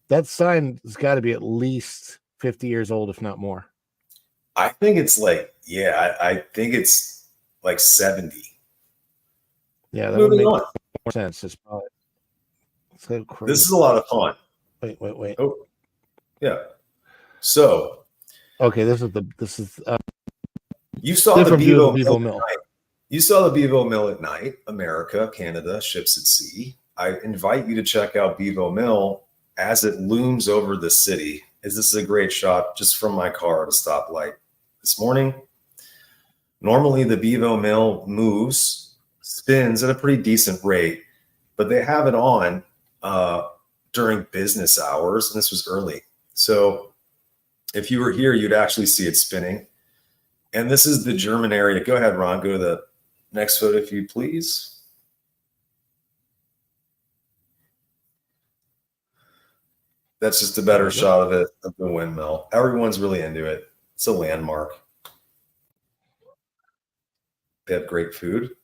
S1: that sign has got to be at least 50 years old, if not more.
S3: I think it's I think it's like 70.
S1: Yeah, that would make more sense. It's so crazy.
S3: This is a lot of fun.
S1: Wait.
S3: Oh, yeah. So,
S1: okay, this is
S3: You saw
S1: Different
S3: the
S1: view
S3: Bevo
S1: of the
S3: Mill
S1: Bevo Mill.
S3: at night. You saw the Bevo Mill at night. America, Canada, ships at sea. I invite you to check out Bevo Mill as it looms over the city. This is a great shot just from my car at a stoplight this morning. Normally, the Bevo Mill moves, spins at a pretty decent rate, but they have it on during business hours, and this was early. So if you were here, you'd actually see it spinning. And this is the German area. Go ahead, Ron. Go to the next photo, if you please. That's just a better shot of it, of the windmill. Everyone's really into it. It's a landmark. They have great food.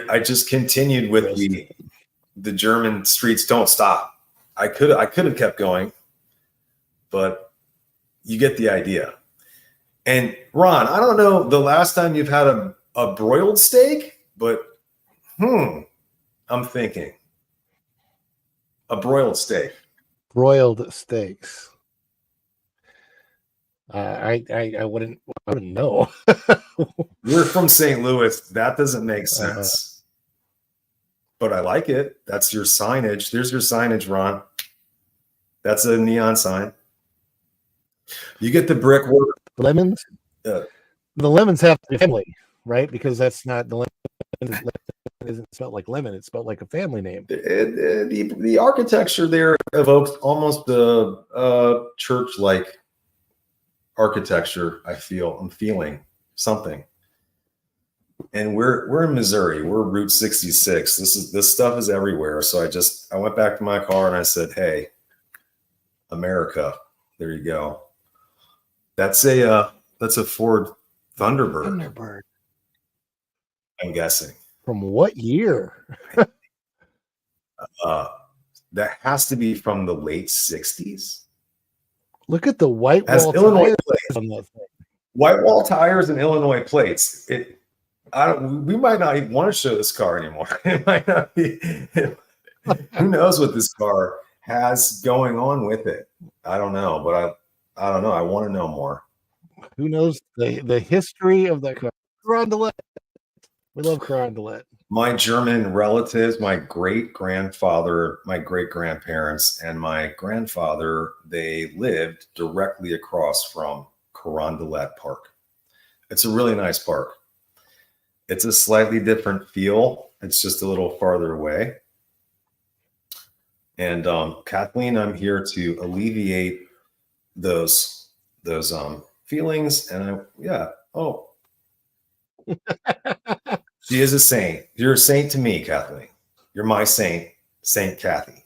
S3: I just continued with the German streets don't stop. I could have kept going, but you get the idea. And Ron, I don't know the last time you've had a broiled steak, but I'm thinking a broiled steak.
S1: Broiled steaks. I wouldn't know.
S3: We're from St. Louis. That doesn't make sense. But I like it. That's your signage. There's your signage, Ron. That's a neon sign. You get the brickwork.
S1: Lemons?
S3: The
S1: lemons have to be family, right? Because that's not the lemon isn't spelled like lemon. It's spelled like a family name.
S3: The architecture there evokes almost a church-like architecture. I'm feeling something. And we're in Missouri. We're Route 66. This stuff is everywhere. So I went back to my car and I said, "Hey, America, there you go." That's a Ford Thunderbird.
S1: Thunderbird.
S3: I'm guessing.
S1: From what year?
S3: That has to be from the late 60s.
S1: Look at the white wall
S3: Illinois
S1: tires on that thing.
S3: White wall tires and Illinois plates. We might not even want to show this car anymore. It might not be. Who knows what this car has going on with it? I don't know, but I don't know. I want to know more.
S1: Who knows the history of that car? Carondelet. We love Carondelet.
S3: My German relatives, my great-grandfather, my great-grandparents, and my grandfather, they lived directly across from Carondelet Park. It's a really nice park. It's a slightly different feel. It's just a little farther away. And Kathleen, I'm here to alleviate those feelings. And she is a saint. You're a saint to me, Kathleen. You're my saint, Saint Kathy.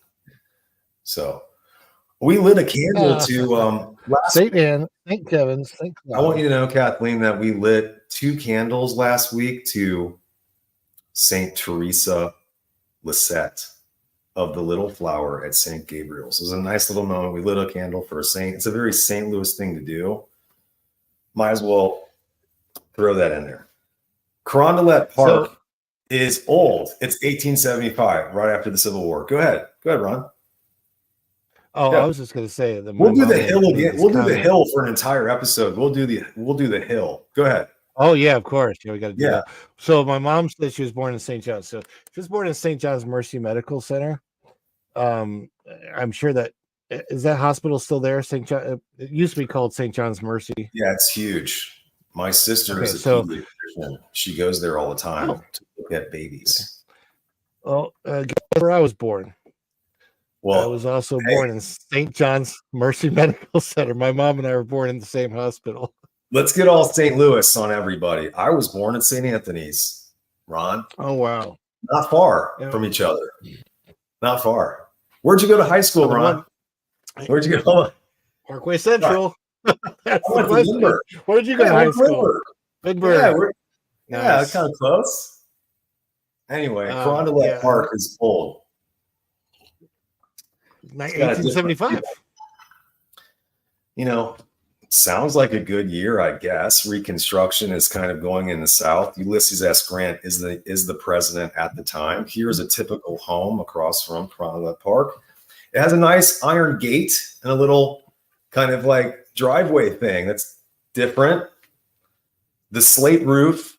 S3: So we lit a candle to
S1: Saint Anne, Saint Kevin's, Saint Cloud.
S3: I want you to know, Kathleen, that we lit 2 candles last week to Saint Teresa Lisette of the Little Flower at St. Gabriel's. It was a nice little moment. We lit a candle for a saint. It's a very St. Louis thing to do. Might as well throw that in there. Carondelet Park is old. It's 1875, right after the Civil War. Go ahead, Ron.
S1: Oh, yeah. I was just going to say that
S3: we'll do the hill again. We'll do the hill for an entire episode. We'll do the hill. Go ahead.
S1: Oh yeah, of course. Yeah, we got to do that. So my mom said she was born in St. John's. So she was born in St. John's Mercy Medical Center. I'm sure that is that hospital still there. St. John. It used to be called St. John's Mercy.
S3: Yeah, it's huge. My sister is a pediatrician. She goes there all the time to look at babies.
S1: Well, guess where I was born. Well, I was also born in St. John's Mercy Medical Center. My mom and I were born in the same hospital.
S3: Let's get all St. Louis on everybody. I was born at St. Anthony's, Ron.
S1: Oh, wow.
S3: Not far from each other. Not far. Where'd you go to high school, Ron? Where'd you go?
S1: Parkway Central.
S3: That's the question.
S1: Where did you go to high school? Pittsburgh.
S3: Yeah, nice. Kind of close. Anyway, Carondelet Park is old.
S1: 1875.
S3: Sounds like a good year, I guess. Reconstruction is kind of going in the South. Ulysses S. Grant is the president at the time. Here's a typical home across from Carondelet Park. It has a nice iron gate and a little kind of like driveway thing that's different. The slate roof,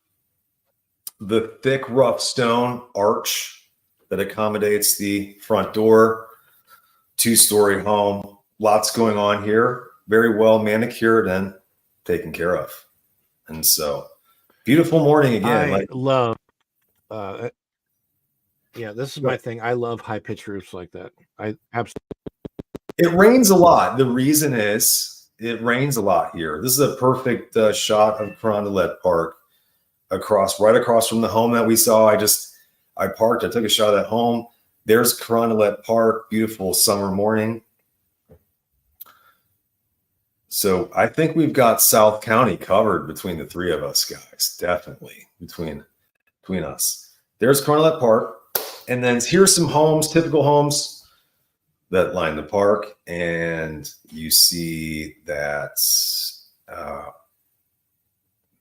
S3: the thick, rough stone arch that accommodates the front door, 2-story home. Lots going on here. Very well manicured and taken care of. And so, beautiful morning again.
S1: I love, this is my thing. I love high pitched roofs like that. I absolutely.
S3: It rains a lot. The reason is it rains a lot here. This is a perfect shot of Carondelet Park right across from the home that we saw. I parked. I took a shot of that home. There's Carondelet Park. Beautiful summer morning. So I think we've got South County covered between the three of us, guys. Definitely between us. There's Carondelet Park, and then here's some homes, typical homes that line the park, and you see that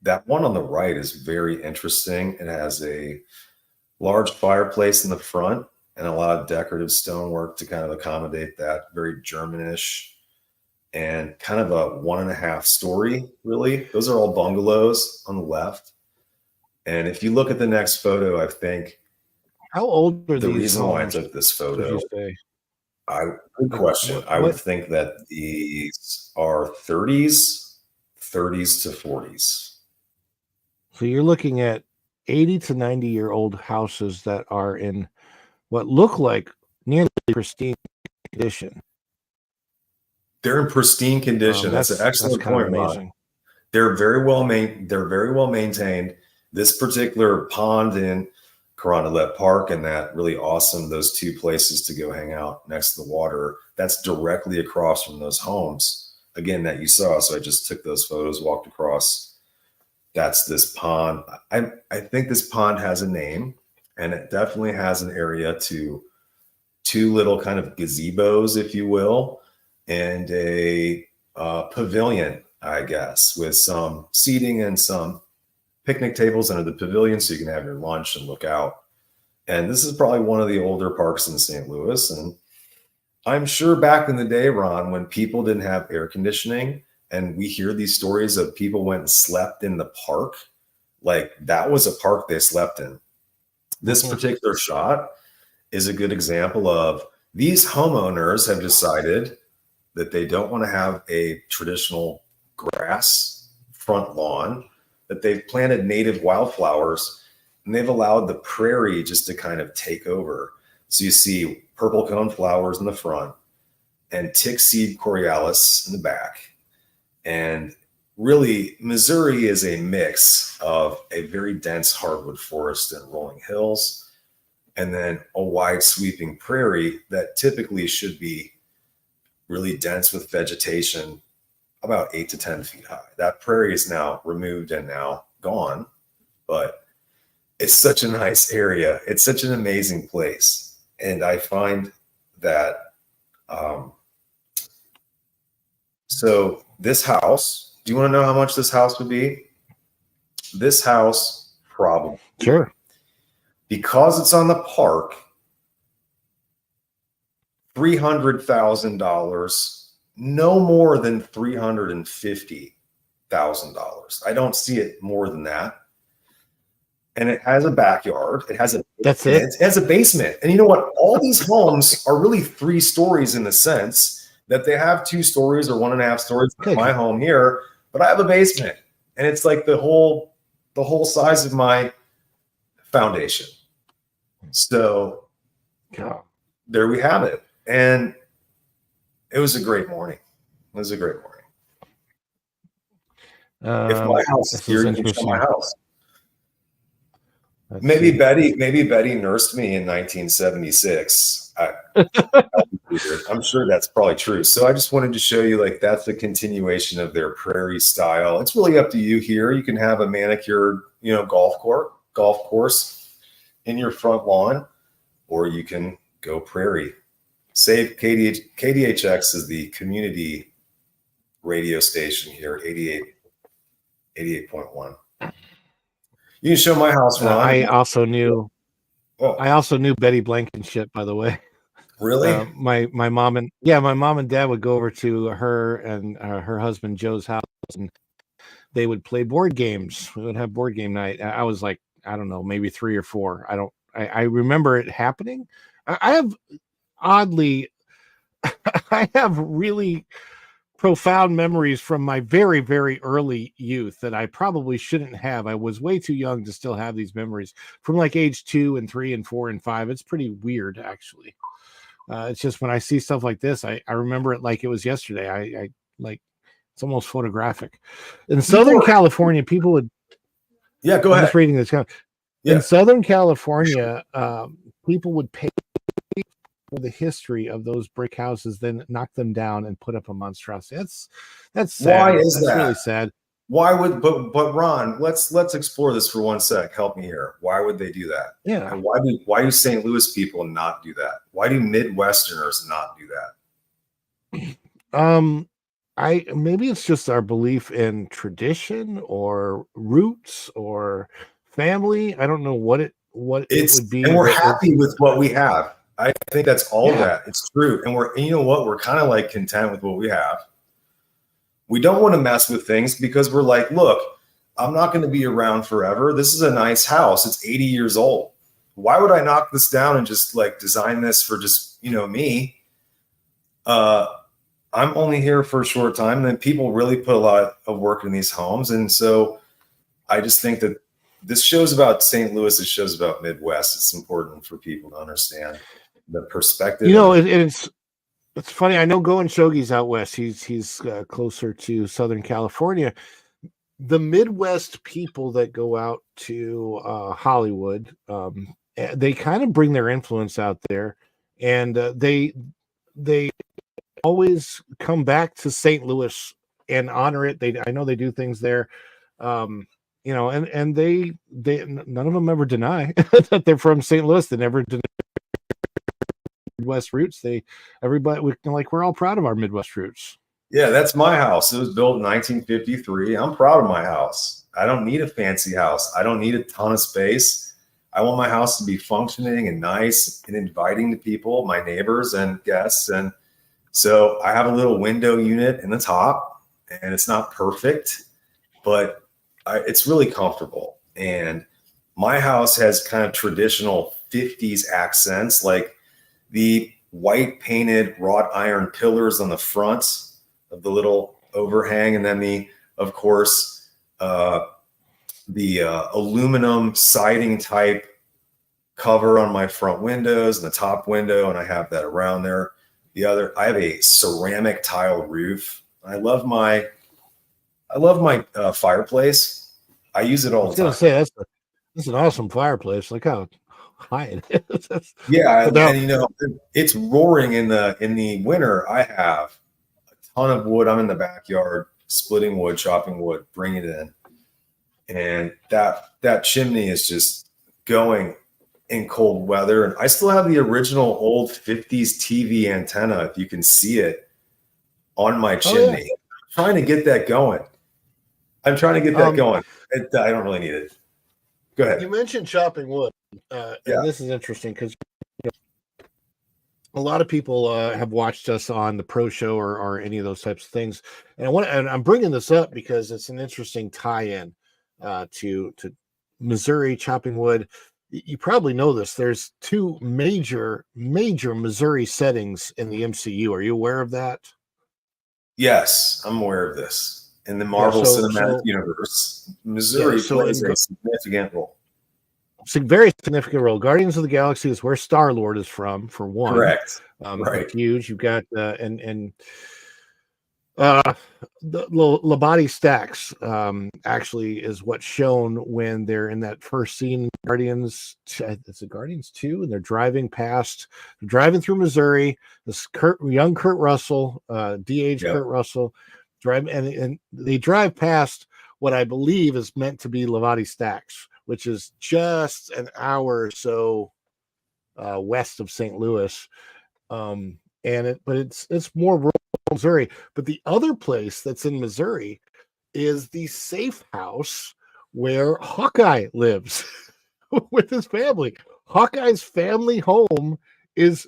S3: that one on the right is very interesting. It has a large fireplace in the front and a lot of decorative stonework to kind of accommodate that. Very Germanish. And kind of a 1.5 story, really. Those are all bungalows on the left. And if you look at the next photo, I think
S1: how old are
S3: the
S1: these
S3: reason why I
S1: homes,
S3: took this photo. Good question.
S1: What?
S3: I would think that these are 30s to 40s.
S1: So you're looking at 80 to 90-year-old houses that are in what look like nearly pristine condition.
S3: They're in pristine condition. That's an excellent point, Ron. They're very well maintained. This particular pond in Carondelet Park and that really awesome, those two places to go hang out next to the water, that's directly across from those homes, again, that you saw. So I just took those photos, walked across. That's this pond. I think this pond has a name, and it definitely has an area to two little kind of gazebos, if you will, and a pavilion, I guess, with some seating and some picnic tables under the pavilion so you can have your lunch and look out. And this is probably one of the older parks in St. Louis. And I'm sure back in the day, Ron, when people didn't have air conditioning and we hear these stories of people went and slept in the park, like that was a park they slept in. This particular shot is a good example of these homeowners have decided that they don't want to have a traditional grass front lawn, that they've planted native wildflowers, and they've allowed the prairie just to kind of take over. So you see purple cone flowers in the front and tick seed corealis in the back. And really, Missouri is a mix of a very dense hardwood forest and rolling hills, and then a wide sweeping prairie that typically should be really dense with vegetation about 8 to 10 feet high. That prairie is now removed and now gone, but it's such a nice area. It's such an amazing place. And I find that, so this house, do you want to know how much this house would be? This house probably.
S1: Sure.
S3: Because it's on the park, $300,000, no more than $350,000. I don't see it more than that. And it has a backyard. It has a It has a basement. And you know what? All these homes are really 3 stories in the sense that they have 2 stories or 1.5 stories. Like my home here, but I have a basement, and it's like the whole size of my foundation. So there we have it. And it was a great morning. If my house is here, you can show my house. Maybe Betty nursed me in 1976. I'm sure that's probably true. So I just wanted to show you, like, that's the continuation of their prairie style. It's really up to you here. You can have a manicured, golf course in your front lawn, or you can go prairie. Save KDHX is the community radio station here, 88.1. You can show my house, Ron.
S1: I also knew Betty Blankenship, by the way.
S3: Really?
S1: My mom and dad would go over to her and her husband Joe's house, and they would play board games. We would have board game night. I was like, I don't know, maybe 3 or 4. I remember it happening. I have oddly, I have really profound memories from my very, very early youth that I probably shouldn't have. I was way too young to still have these memories from like age 2 and 3 and 4 and 5. It's pretty weird, actually. It's just when I see stuff like this, I remember it like it was yesterday. I like, it's almost photographic. In Southern California, people would.
S3: Yeah, go
S1: I'm
S3: ahead.
S1: just reading this. In Southern California, people would pay for the history of those brick houses, then knock them down and put up a monstrosity. That's sad.
S3: Why is
S1: That's
S3: that?
S1: really sad.
S3: Why would but Ron, let's explore this for one sec. Help me here. Why would they do that?
S1: Yeah.
S3: And why do St. Louis people not do that? Why do Midwesterners not do that?
S1: Maybe it's just our belief in tradition or roots or family. I don't know what it would be.
S3: And we're happy with what we have. I think that's all that. It's true. And you know what? We're kind of like content with what we have. We don't want to mess with things because we're like, look, I'm not going to be around forever. This is a nice house. It's 80 years old. Why would I knock this down and just like design this for just, me? I'm only here for a short time. And then people really put a lot of work in these homes. And so I just think that this show's about St. Louis. This show's about Midwest. It's important for people to understand the perspective.
S1: It's funny. I know Goen Shogi's out west. He's closer to Southern California. The Midwest people that go out to Hollywood, they kind of bring their influence out there, and they always come back to St. Louis and honor it. I know they do things there. And they none of them ever deny that they're from St. Louis. They never deny Midwest roots. We're all proud of our Midwest roots.
S3: Yeah, that's my house. It was built in 1953. I'm proud of my house. I don't need a fancy house. I don't need a ton of space. I want my house to be functioning and nice and inviting to people, my neighbors and guests. And so I have a little window unit in the top, and it's not perfect, but it's really comfortable. And my house has kind of traditional 50s accents, like the white painted wrought iron pillars on the front of the little overhang. And then the aluminum siding type cover on my front windows and the top window. And I have that around there. I have a ceramic tile roof. I love my fireplace. I use it all the time. I was
S1: going to say that's an awesome fireplace. Look how high it is.
S3: Yeah, and it's roaring in the winter. I have a ton of wood. I'm in the backyard splitting wood, chopping wood, bringing it in, and that chimney is just going in cold weather. And I still have the original old 50s TV antenna, if you can see it, on my chimney. Yeah. I'm trying to get that going. I don't really need it. Go ahead.
S1: You mentioned chopping wood. And this is interesting because a lot of people have watched us on the Pro Show or any of those types of things. And I'm bringing this up because it's an interesting tie-in to Missouri chopping wood. You probably know this. There's 2 major Missouri settings in the MCU. Are you aware of that?
S3: Yes, I'm aware of this. In the Marvel Cinematic Universe, Missouri plays a significant role.
S1: It's a very significant role. Guardians of the Galaxy is where Star-Lord is from, for one.
S3: Correct.
S1: Right. Huge. You've got the Labadie Stacks actually is what's shown when they're in that first scene in Guardians. It's a Guardians 2, and they're driving through Missouri. This young Kurt Russell, de-aged Kurt Russell, and they drive past what I believe is meant to be Labadie Stacks, which is just an hour or so west of St. Louis. But it's more rural Missouri. But the other place that's in Missouri is the safe house where Hawkeye lives with his family. Hawkeye's family home is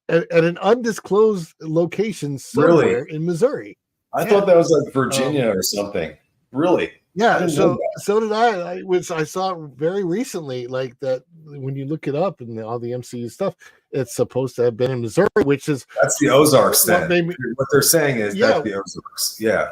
S1: at an undisclosed location somewhere in Missouri.
S3: I thought that was like Virginia or something. Really?
S1: Yeah,
S3: didn't know
S1: so did I. I saw it very recently, like that when you look it up and all the MCU stuff, it's supposed to have been in Missouri, which is
S3: That's the Ozarks
S1: what
S3: then.
S1: made me,
S3: What they're saying is that's
S1: yeah,
S3: the Ozarks. Yeah.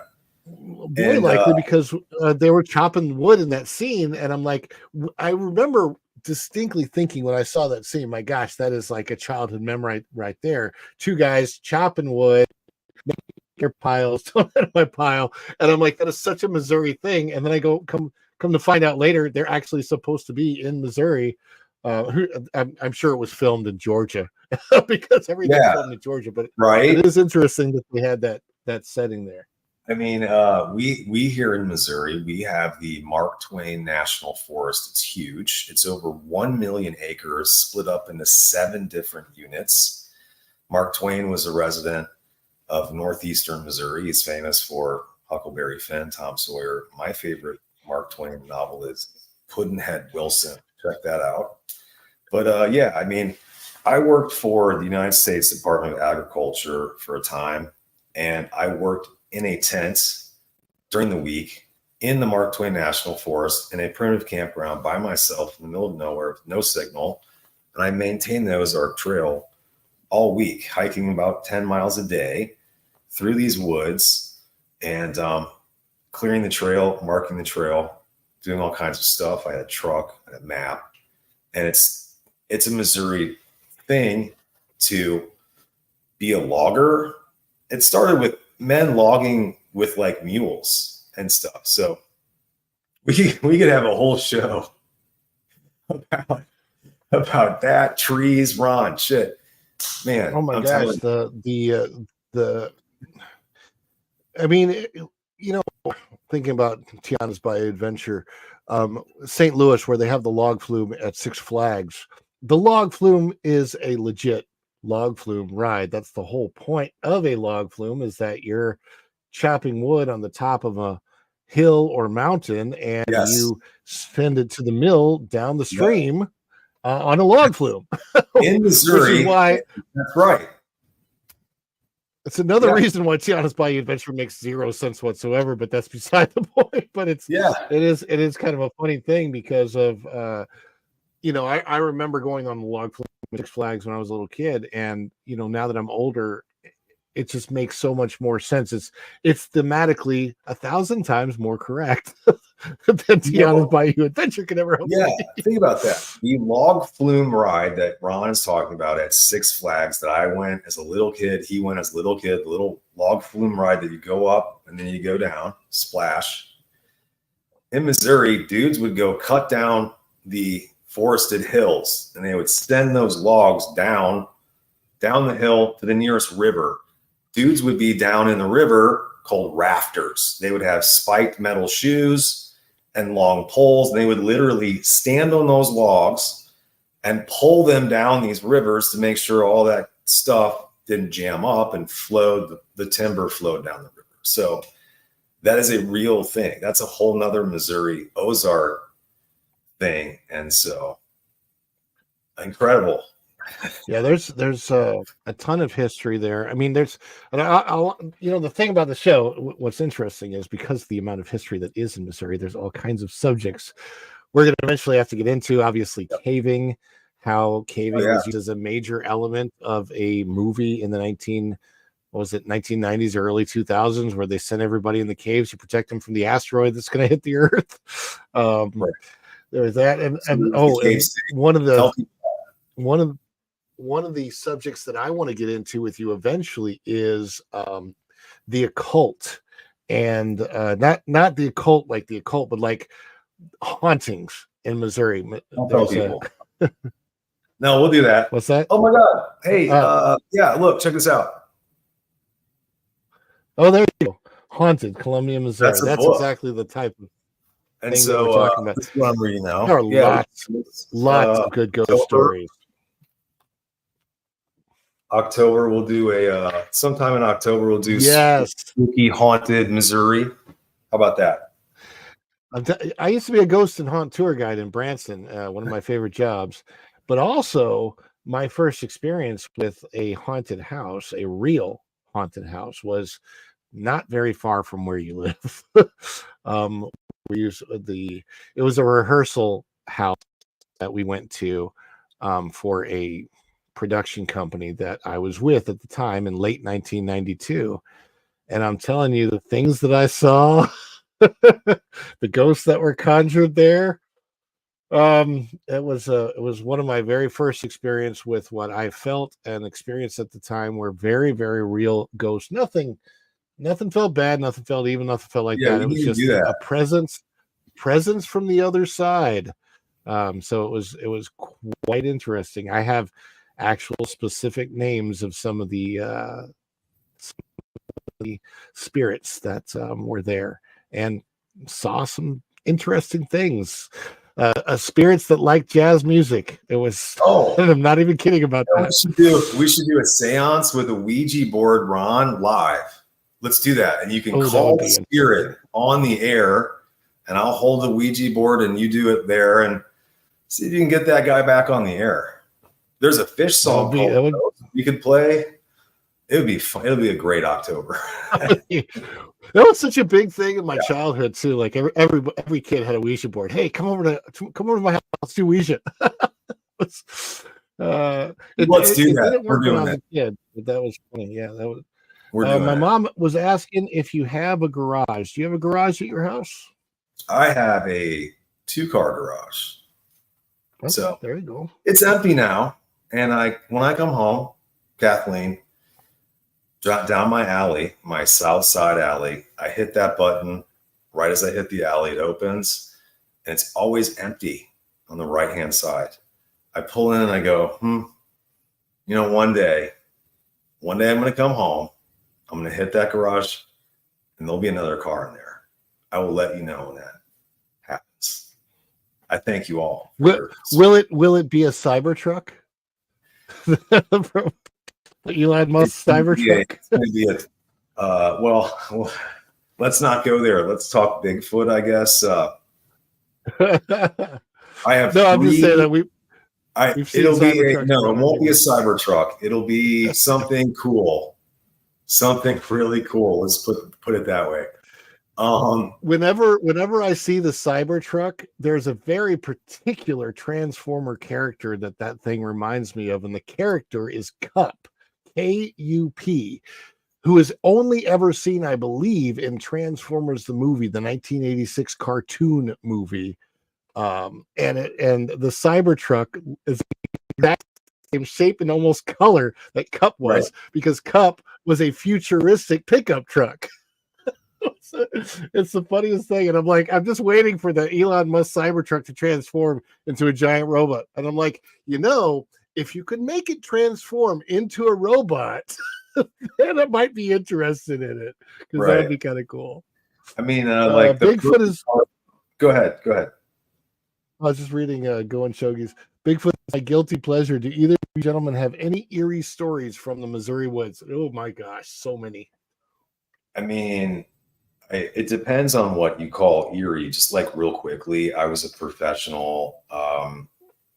S1: very
S3: And
S1: likely because they were chopping wood in that scene, and I'm like, I remember distinctly thinking when I saw that scene, my gosh, that is like a childhood memory right there. Two guys chopping wood, your piles, don't out of my pile, and I'm like, that is such a Missouri thing. And then I come to find out later, they're actually supposed to be in Missouri. I'm sure it was filmed in Georgia because everything's
S3: yeah,
S1: filmed in Georgia, but
S3: right.
S1: it is interesting that they had that setting there.
S3: I mean, we here in Missouri, we have the Mark Twain National Forest. It's huge. It's over 1 million acres, split up into 7 different units. Mark Twain was a resident of northeastern Missouri. He's famous for Huckleberry Finn, Tom Sawyer. My favorite Mark Twain novel is Pudd'nhead Wilson. Check that out. But yeah, I mean, I worked for the United States Department of Agriculture for a time, and I worked in a tent during the week in the Mark Twain National Forest in a primitive campground by myself in the middle of nowhere with no signal. And I maintained the Ozark Trail all week, hiking about 10 miles a day through these woods and clearing the trail, marking the trail, doing all kinds of stuff. I had a truck, I had a map, and it's a Missouri thing to be a logger. It started with men logging with like mules and stuff. So we could have a whole show about that. Trees, Ron, shit, man.
S1: Oh my
S3: I'm
S1: gosh,
S3: telling
S1: the I mean, thinking about Tiana's Bayou Adventure, St. Louis, where they have the log flume at Six Flags. The log flume is a legit log flume ride. That's the whole point of a log flume, is that you're chopping wood on the top of a hill or mountain, and
S3: Yes.
S1: you send it to the mill down the
S3: Yep.
S1: stream on a log flume.
S3: in Missouri.
S1: Which is why
S3: that's right.
S1: it's another
S3: Yeah.
S1: reason why Tiana's Bayou Adventure makes zero sense whatsoever, but that's beside the point. But it is kind of a funny thing because of I remember going on the log flume at Six Flags when I was a little kid, and now that I'm older, it just makes so much more sense. It's thematically 1,000 times more correct than Tiana's Bayou Adventure could ever hope.
S3: Yeah, think about that. The log flume ride that Ron is talking about at Six Flags that I went as a little kid, he went as a little kid, the little log flume ride that you go up and then you go down, splash. In Missouri, dudes would go cut down the forested hills and they would send those logs down the hill to the nearest river. Dudes would be down in the river called rafters. They would have spiked metal shoes and long poles. And they would literally stand on those logs and pull them down these rivers to make sure all that stuff didn't jam up and flowed. The timber flowed down the river. So that is a real thing. That's a whole nother Missouri Ozark thing. And so incredible.
S1: Yeah, there's a ton of history there. I mean, the thing about the show, what's interesting is because of the amount of history that is in Missouri, there's all kinds of subjects we're going to eventually have to get into. Obviously, caving, how caving was used as a major element of a movie in the 1990s or early 2000s, where they sent everybody in the caves to protect them from the asteroid that's going to hit the Earth. There was that, and one of the subjects that I want to get into with you eventually is the occult, and not the occult like the occult, but like hauntings in Missouri.
S3: I'll tell people. No, we'll do that.
S1: What's that?
S3: Oh my God! Hey, yeah, look, check this out.
S1: Oh, there you go. Haunted, Columbia, Missouri. That's exactly the type of
S3: thing
S1: that we're talking about.
S3: This is what I'm reading now.
S1: There are lots of good ghost stories.
S3: October, we'll do sometime in October, we'll do spooky haunted Missouri. How about that?
S1: I used to be a ghost and haunt tour guide in Branson, one of my favorite jobs, but also my first experience with a haunted house, a real haunted house, was not very far from where you live. we used it was a rehearsal house that we went to for a production company that I was with at the time in late 1992. And I'm telling you, the things that I saw, the ghosts that were conjured there, it was one of my very first experience with what I felt and experienced at the time were very, very real ghosts. Nothing felt bad, nothing felt evil, nothing felt like that. It was just a presence from the other side. So it was quite interesting. I have actual specific names of some of the spirits that were there and saw some interesting things. Spirits that like jazz music. It was. Oh, I'm not even kidding about that.
S3: We should do a seance with a Ouija board, Ron, live. Let's do that, and you can call the spirit on the air, and I'll hold the Ouija board, and you do it there, and see if you can get that guy back on the air. There's a Phish song you could play. It would be fun. It'll be a great October.
S1: That was such a big thing in my childhood too. Like every kid had a Ouija board. Hey, come over to my house. Let's do Ouija. Let's do that.
S3: We're doing that.
S1: Yeah, but that was funny. Yeah, that was. My mom was asking if you have a garage. Do you have a garage at your house?
S3: I have a 2-car garage.
S1: Okay, so there you go.
S3: It's empty now, and when I come home, Kathleen, down my alley, my south side alley, I hit that button. Right as I hit the alley, it opens, and it's always empty on the right-hand side. I pull in and I go, one day I'm going to come home. I'm going to hit that garage, and there'll be another car in there. I will let you know when that happens. I thank you all.
S1: Will it be a Cybertruck? Elon Musk Cybertruck.
S3: It's going to be well, let's not go there. Let's talk Bigfoot, I guess.
S1: I'm just saying that
S3: it won't be a Cybertruck. It'll be something cool, something really cool. Let's put it that way.
S1: Whenever I see the Cybertruck, there's a very particular Transformer character that thing reminds me of, and the character is Kup. K-U-P, who is only ever seen, I believe, in Transformers the movie, the 1986 cartoon movie. And the Cybertruck is the same shape and almost color that Kup was, because Kup was a futuristic pickup truck. It's the funniest thing, and I'm just waiting for the Elon Musk Cybertruck to transform into a giant robot, and I'm like, if you could make it transform into a robot, then I might be interested in it, because that would be kind of cool.
S3: I mean,
S1: Bigfoot is.
S3: Go ahead.
S1: I was just reading Go and Shogi's. Bigfoot is my guilty pleasure. Do either of you gentlemen have any eerie stories from the Missouri woods? Oh my gosh, so many.
S3: I mean, it depends on what you call eerie. Just like real quickly, I was a professional.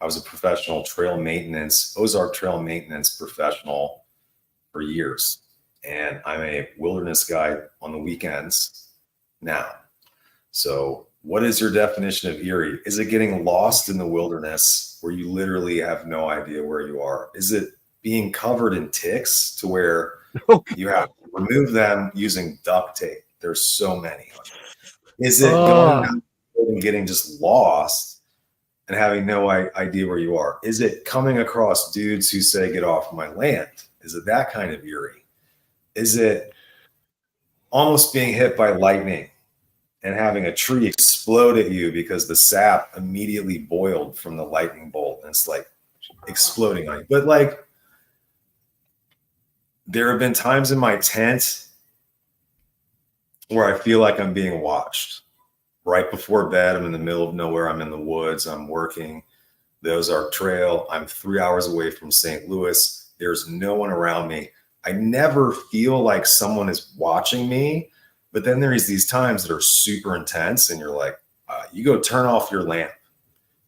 S3: Ozark trail maintenance professional for years. And I'm a wilderness guide on the weekends now. So what is your definition of eerie? Is it getting lost in the wilderness where you literally have no idea where you are? Is it being covered in ticks to where you have to remove them using duct tape? There's so many. Is it going out and getting just lost and having no idea where you are? Is it coming across dudes who say, get off my land? Is it that kind of eerie? Is it almost being hit by lightning and having a tree explode at you because the sap immediately boiled from the lightning bolt and it's like exploding on you? But there have been times in my tent where I feel like I'm being watched. Right before bed, I'm in the middle of nowhere. I'm in the woods. I'm working the Ozark Trail. I'm 3 hours away from St. Louis. There's no one around me. I never feel like someone is watching me. But then there's these times that are super intense, and you're like, you go turn off your lamp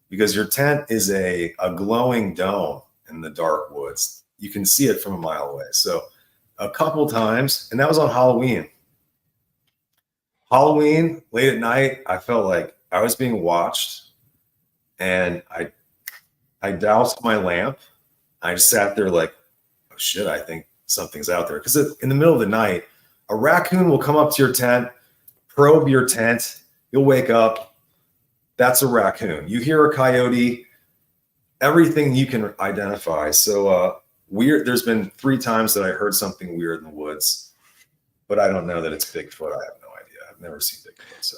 S3: because your tent is a glowing dome in the dark woods. You can see it from a mile away. So a couple times, and that was on Halloween. Halloween, late at night, I felt like I was being watched, and I doused my lamp. I just sat there like, oh shit, I think something's out there. Because in the middle of the night, a raccoon will come up to your tent, probe your tent. You'll wake up. That's a raccoon. You hear a coyote, everything you can identify. So weird. There's been 3 times that I heard something weird in the woods, but I don't know that it's Bigfoot. I have no idea. I've never seen Bigfoot. So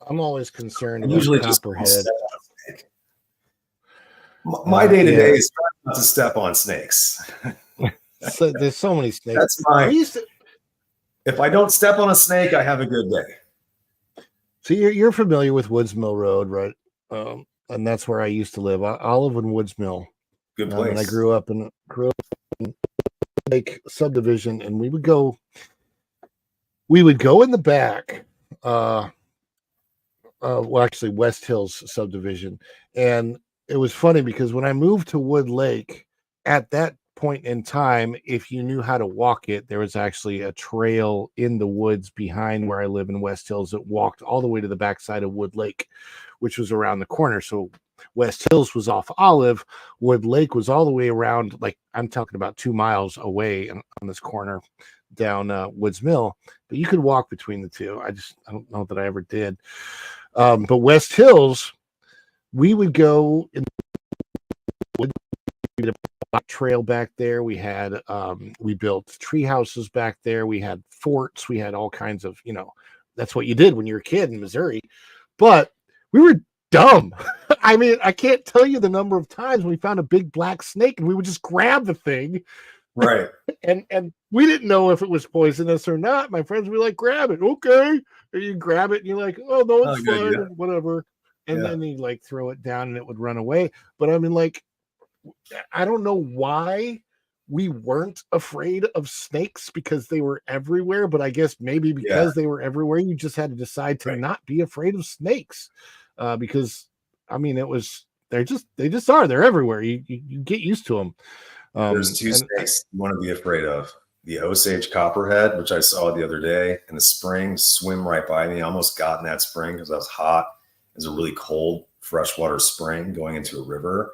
S1: I'm always concerned
S3: I'm
S1: about
S3: usually just
S1: copperhead.
S3: My day to day is trying not to step on snakes.
S1: So, there's so many snakes.
S3: That's my. If I don't step on a snake, I have a good day.
S1: So you're familiar with Woods Mill Road, right? And that's where I used to live, Olive and Woods Mill.
S3: Good place.
S1: And I grew up in Lake subdivision, and we would go in the back. Well, actually, West Hills subdivision, and it was funny because when I moved to Wood Lake, at that point in time, if you knew how to walk it, there was actually a trail in the woods behind where I live in West Hills that walked all the way to the backside of Wood Lake, which was around the corner. So West Hills was off Olive, Wood Lake was all the way around, like I'm talking about 2 miles away on this corner down Woods Mill. But you could walk between the two. I don't know that I ever did. But West Hills, we would go in the trail back there. We had we built tree houses back there. We had forts. We had all kinds of, that's what you did when you were a kid in Missouri. But we were dumb. I mean, I can't tell you the number of times we found a big black snake and we would just grab the thing.
S3: Right.
S1: and we didn't know if it was poisonous or not. My friends would be like, grab it. Okay. And you grab it and you're like, oh no, it's fine, and whatever. And then you like throw it down and it would run away. But I mean, like, I don't know why we weren't afraid of snakes because they were everywhere, but I guess maybe because they were everywhere, you just had to decide to not be afraid of snakes. Because I mean, they just are, they're everywhere. You get used to them.
S3: There's 2 snakes you want to be afraid of. The Osage copperhead, which I saw the other day in the spring, swim right by me. I almost got in that spring because I was hot. It was a really cold freshwater spring going into a river.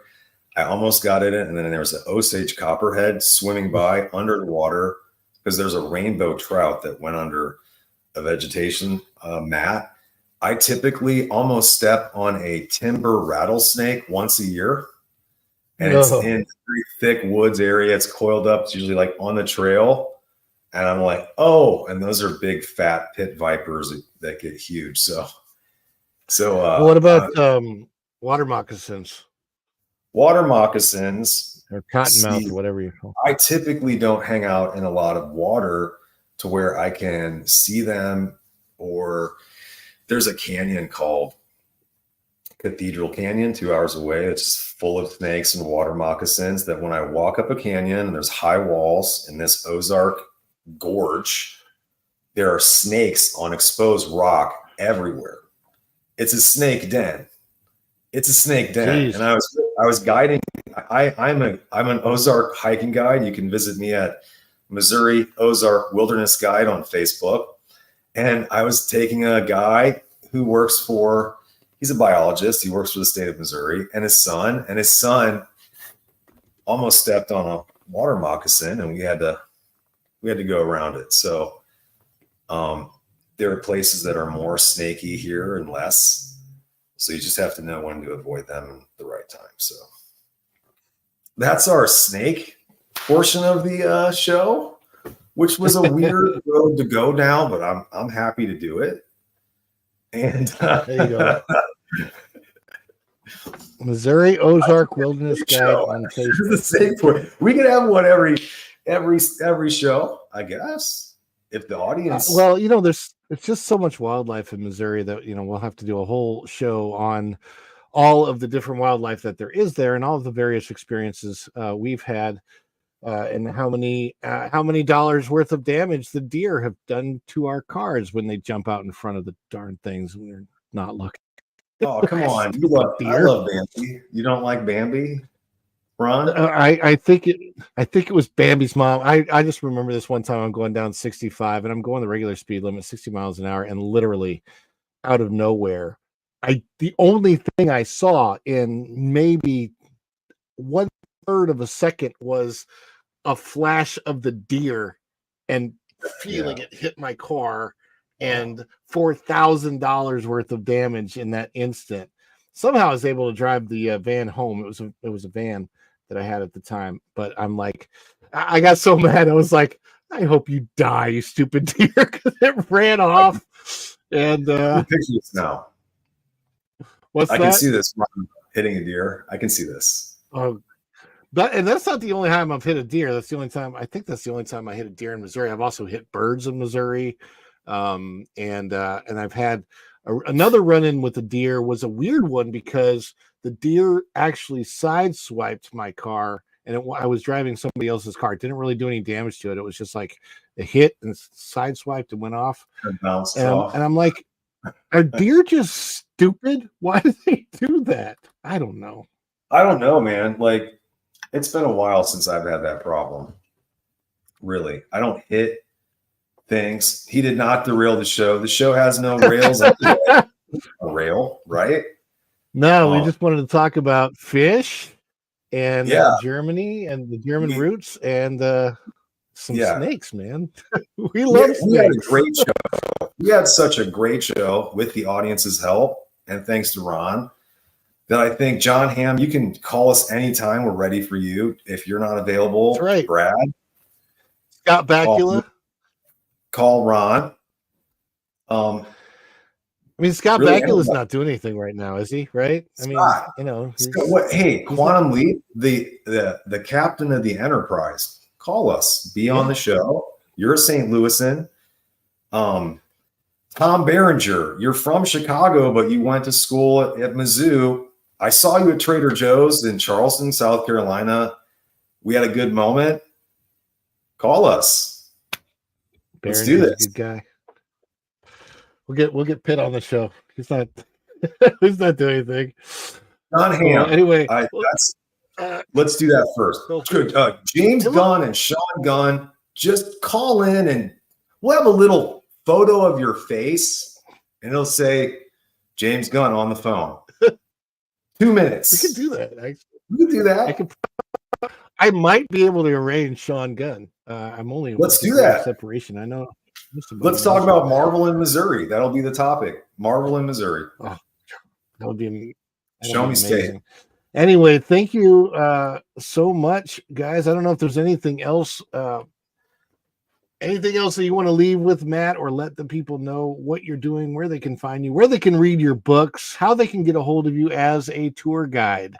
S3: I almost got in it, and then there was an Osage copperhead swimming by under the water because there's a rainbow trout that went under a vegetation mat. I typically almost step on a timber rattlesnake once a year, and it's in a very thick woods area. It's coiled up. It's usually like on the trail, and I'm like, oh, and those are big fat pit vipers that get huge. So what
S1: about water moccasins?
S3: Water moccasins
S1: or cottonmouth, whatever you call.
S3: I typically don't hang out in a lot of water to where I can see them, or there's a canyon called Cathedral Canyon 2 hours away. It's full of snakes and water moccasins that when I walk up a canyon and there's high walls in this Ozark gorge, there are snakes on exposed rock everywhere. It's a snake den. It's a snake den. Jeez. And I was guiding. I'm an Ozark hiking guide. You can visit me at Missouri Ozark Wilderness Guide on Facebook. And I was taking a guy who he's a biologist. He works for the state of Missouri, and his son almost stepped on a water moccasin, and we had to go around it. So there are places that are more snaky here and less. So you just have to know when to avoid them at the right time. So that's our snake portion of the show, which was a weird road to go down, but I'm happy to do it. And
S1: there you go. Missouri Ozark Wilderness Guide on Facebook.
S3: The snake portion. We could have one every show, I guess, if the audience.
S1: Well, it's just so much wildlife in Missouri that we'll have to do a whole show on all of the different wildlife that there is there and all of the various experiences we've had, and how many dollars worth of damage the deer have done to our cars when they jump out in front of the darn things when we're not looking.
S3: Oh, come on! I love Bambi. You don't like Bambi? Ron?
S1: I think it was Bambi's mom. I just remember this one time I'm going down 65 and I'm going the regular speed limit, 60 miles an hour, and literally out of nowhere, the only thing I saw in maybe 1/3 of a second was a flash of the deer and feeling it hit my car, and $4,000 worth of damage in that instant. Somehow I was able to drive the van home. It was a van that I had at the time, but I'm like, I got so mad. I was like, I hope you die, you stupid deer, because it ran off. And
S3: Picture this now.
S1: What's
S3: I
S1: that?
S3: can see this hitting a deer. I can see this.
S1: Oh, and that's not the only time I've hit a deer. That's the only time. I think that's the only time I hit a deer in Missouri. I've also hit birds in Missouri, and I've had another run-in with a deer. Was a weird one because the deer actually sideswiped my car, and I was driving somebody else's car. It didn't really do any damage to it. It was just like a hit and sideswiped and went off.
S3: It bounced
S1: And
S3: off.
S1: I'm like, are deer just stupid? Why do they do that? I don't know.
S3: I don't know, man. Like, it's been a while since I've had that problem. Really. I don't hit things. He did not derail the show. The show has no rails. A rail, right?
S1: No, we just wanted to talk about Phish and
S3: Yeah.
S1: Germany and the German roots and some snakes, man. We love snakes.
S3: We had a great show. We had such a great show with the audience's help, and thanks to Ron, that I think, John Hamm, you can call us anytime. We're ready for you. If you're not available,
S1: that's right.
S3: Brad.
S1: Scott Bakula.
S3: Call Ron.
S1: I mean, Scott
S3: really
S1: Bakula's not doing anything right now, is he? Right?
S3: Scott,
S1: I mean,
S3: hey, Quantum Leap, the captain of the Enterprise, call us. Be on the show. You're a St. Louisan. Tom Berenger, you're from Chicago, but you went to school at Mizzou. I saw you at Trader Joe's in Charleston, South Carolina. We had a good moment. Call us. Let's do this.
S1: A good guy. We'll get Pitt on the show. He's not doing anything.
S3: John Hamm.
S1: Well, anyway,
S3: let's do that first. James Gunn and Sean Gunn, just call in and we'll have a little photo of your face, and it'll say James Gunn on the phone. 2 minutes.
S1: We can do that.
S3: We can do that.
S1: I might be able to arrange Sean Gunn. I'm only
S3: let's do that.
S1: Separation. I know.
S3: Let's talk about Marvel in Missouri. That'll be the topic. Marvel in Missouri.
S1: Oh, that would be.
S3: Show me state.
S1: Anyway, thank you so much, guys. I don't know if there's anything else. Anything else that you want to leave with, Matt, or let the people know what you're doing, where they can find you, where they can read your books, how they can get a hold of you as a tour guide?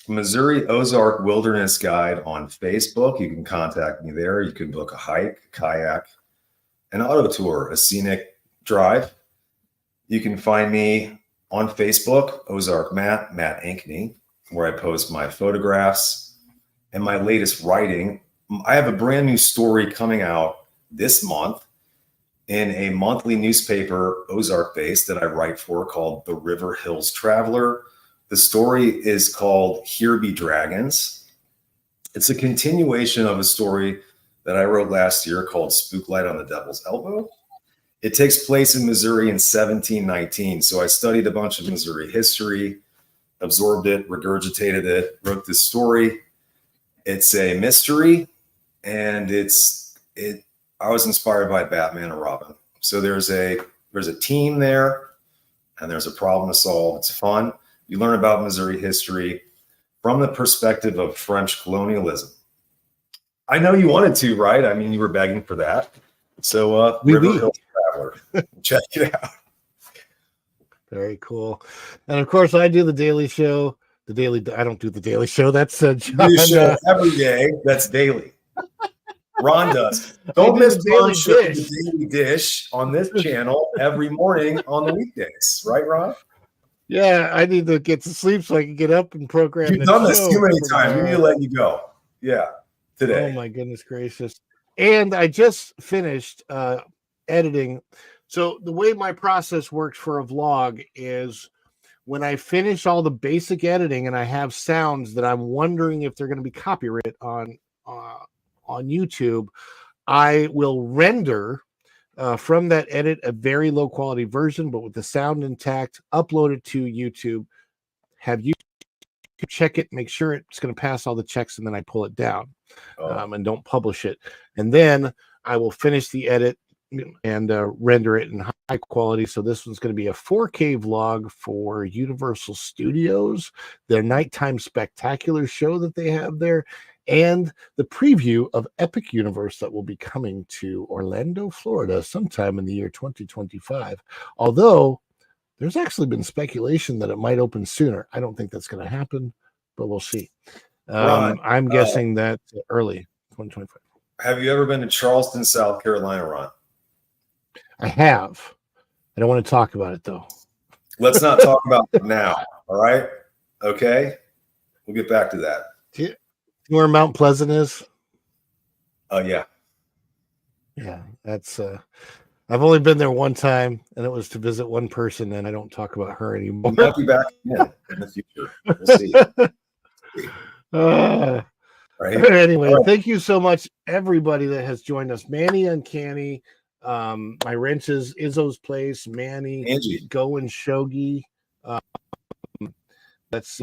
S3: Missouri Ozark Wilderness Guide on Facebook. You can contact me there. You can book a hike, kayak, an auto tour, a scenic drive. You can find me on Facebook, Ozark Matt Ankney, where I post my photographs and my latest writing. I have a brand new story coming out this month in a monthly newspaper, Ozark based, that I write for, called The River Hills Traveler. The story is called Here Be Dragons. It's a continuation of a story that I wrote last year called Spooklight on the Devil's Elbow. It takes place in Missouri in 1719. So I studied a bunch of Missouri history, absorbed it, regurgitated it, wrote this story. It's a mystery, and I was inspired by Batman and Robin. So there's a team there, and there's a problem to solve. It's fun. You learn about Missouri history from the perspective of French colonialism. I know you wanted to, right? I mean, you were begging for that. So River Hills Traveler, check it out.
S1: Very cool. And of course, I do the Daily Show. I don't do the Daily Show. That's John.
S3: New show every day. That's daily. Ron does. Don't miss Daily Show, the Daily Dish on this channel every morning on the weekdays. Right, Ron?
S1: Yeah, I need to get to sleep so I can get up and program.
S3: You've done this too many times. We need to let you go. Yeah, today.
S1: Oh my goodness gracious! And I just finished editing. So the way my process works for a vlog is when I finish all the basic editing and I have sounds that I'm wondering if they're going to be copyrighted on YouTube, I will render from that edit a very low quality version, but with the sound intact, upload it to YouTube, have YouTube check it, make sure it's going to pass all the checks, and then I pull it down and don't publish it. And then I will finish the edit and render it in high quality. So this one's going to be a 4K vlog for Universal Studios, their nighttime spectacular show that they have there, and the preview of Epic Universe that will be coming to Orlando, Florida sometime in the year 2025. Although there's actually been speculation that it might open sooner. I don't think that's going to happen, but we'll see. I'm guessing that early 2025.
S3: Have you ever been to Charleston, South Carolina, Ron?
S1: I have. I don't want to talk about it, though.
S3: Let's not talk about it now. All right? Okay? We'll get back to that.
S1: Do you know where Mount Pleasant is?
S3: Oh, yeah.
S1: Yeah, that's... I've only been there one time, and it was to visit one person, and I don't talk about her anymore.
S3: We might be back again in the future. We'll see.
S1: Right. Anyway, thank you so much, everybody that has joined us. Manny Uncanny, my wrenches, Izzo's Place, Manny,
S3: Angie,
S1: Go and Shogi. This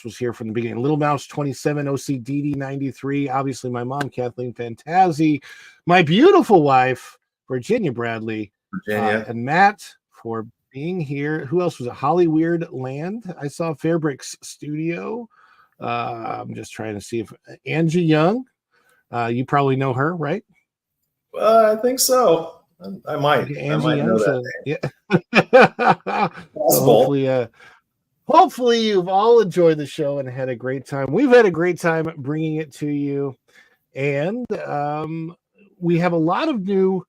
S1: was here from the beginning. Little Mouse 27, OCDD 93. Obviously, my mom, Kathleen Fantazzi, my beautiful wife, Virginia Bradley, and Matt for being here. Who else was it? Holly Weird Land. I saw Fairbricks Studio. I'm just trying to see if Angie Young. You probably know her, right?
S3: I think so. I might.
S1: Angie
S3: I might
S1: Young,
S3: know that
S1: yeah. So hopefully you've all enjoyed the show and had a great time. We've had a great time bringing it to you, and we have a lot of new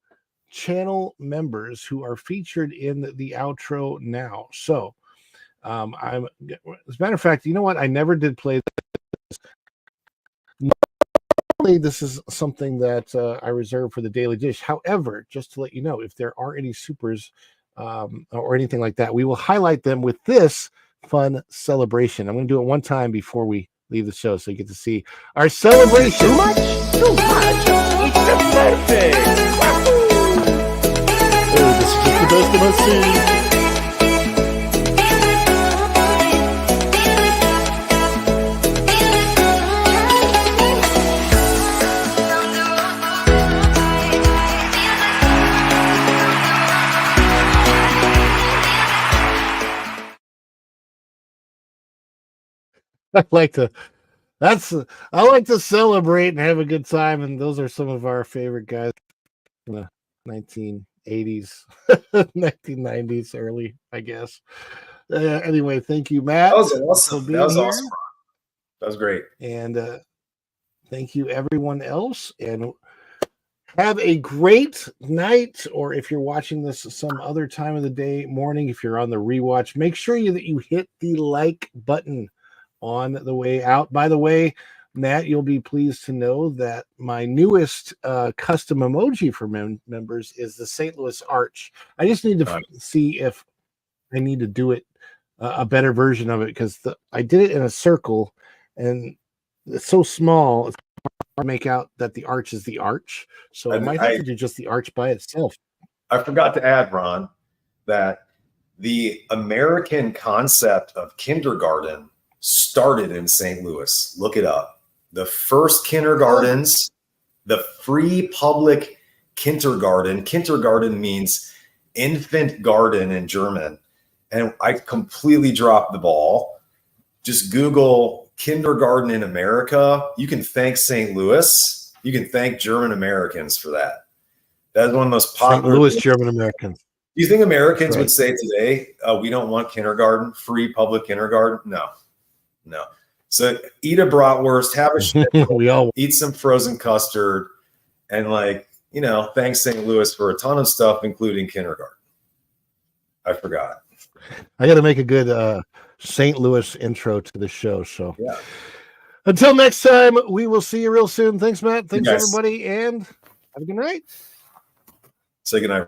S1: channel members who are featured in the outro now. So as a matter of fact, you know what? I never did play this. Normally, this is something that I reserve for the Daily Dish. However, just to let you know, if there are any supers or anything like that, we will highlight them with this fun celebration. I'm going to do it one time before we leave the show so you get to see our celebration.
S4: Too much? Too much? It's a birthday! Oh, this is just the best of my scene.
S1: I like to celebrate and have a good time, and those are some of our favorite guys in the 1980s, 1990s, early, I guess. Anyway, thank you, Matt.
S3: That was awesome. That was awesome. That was great.
S1: And thank you, everyone else. And have a great night, or if you're watching this some other time of the day, morning, if you're on the rewatch, make sure that you hit the like button on the way out. By the way, Matt, you'll be pleased to know that my newest custom emoji for members is the St. Louis Arch. I just need to see if I need to do it a better version of it, because I did it in a circle and it's so small it's hard to make out that the arch is the arch. So I might have to do just the arch by itself.
S3: I forgot to add, Ron, that the American concept of kindergarten started in St. Louis. Look it up. The first kindergartens, the free public kindergarten. Kindergarten means infant garden in German. And I completely dropped the ball. Just Google kindergarten in America. You can thank St. Louis. You can thank German Americans for that. That's one of the most popular.
S1: St. Louis German Americans.
S3: Do you think Americans would say today, we don't want kindergarten, free public kindergarten? No. So eat a bratwurst, have a schnitzel, eat some frozen custard, and thanks St. Louis for a ton of stuff, including kindergarten. I forgot.
S1: I got to make a good St. Louis intro to the show. So
S3: yeah.
S1: Until next time, we will see you real soon. Thanks, Matt. Thanks, everybody, and have a good night.
S3: Say good night.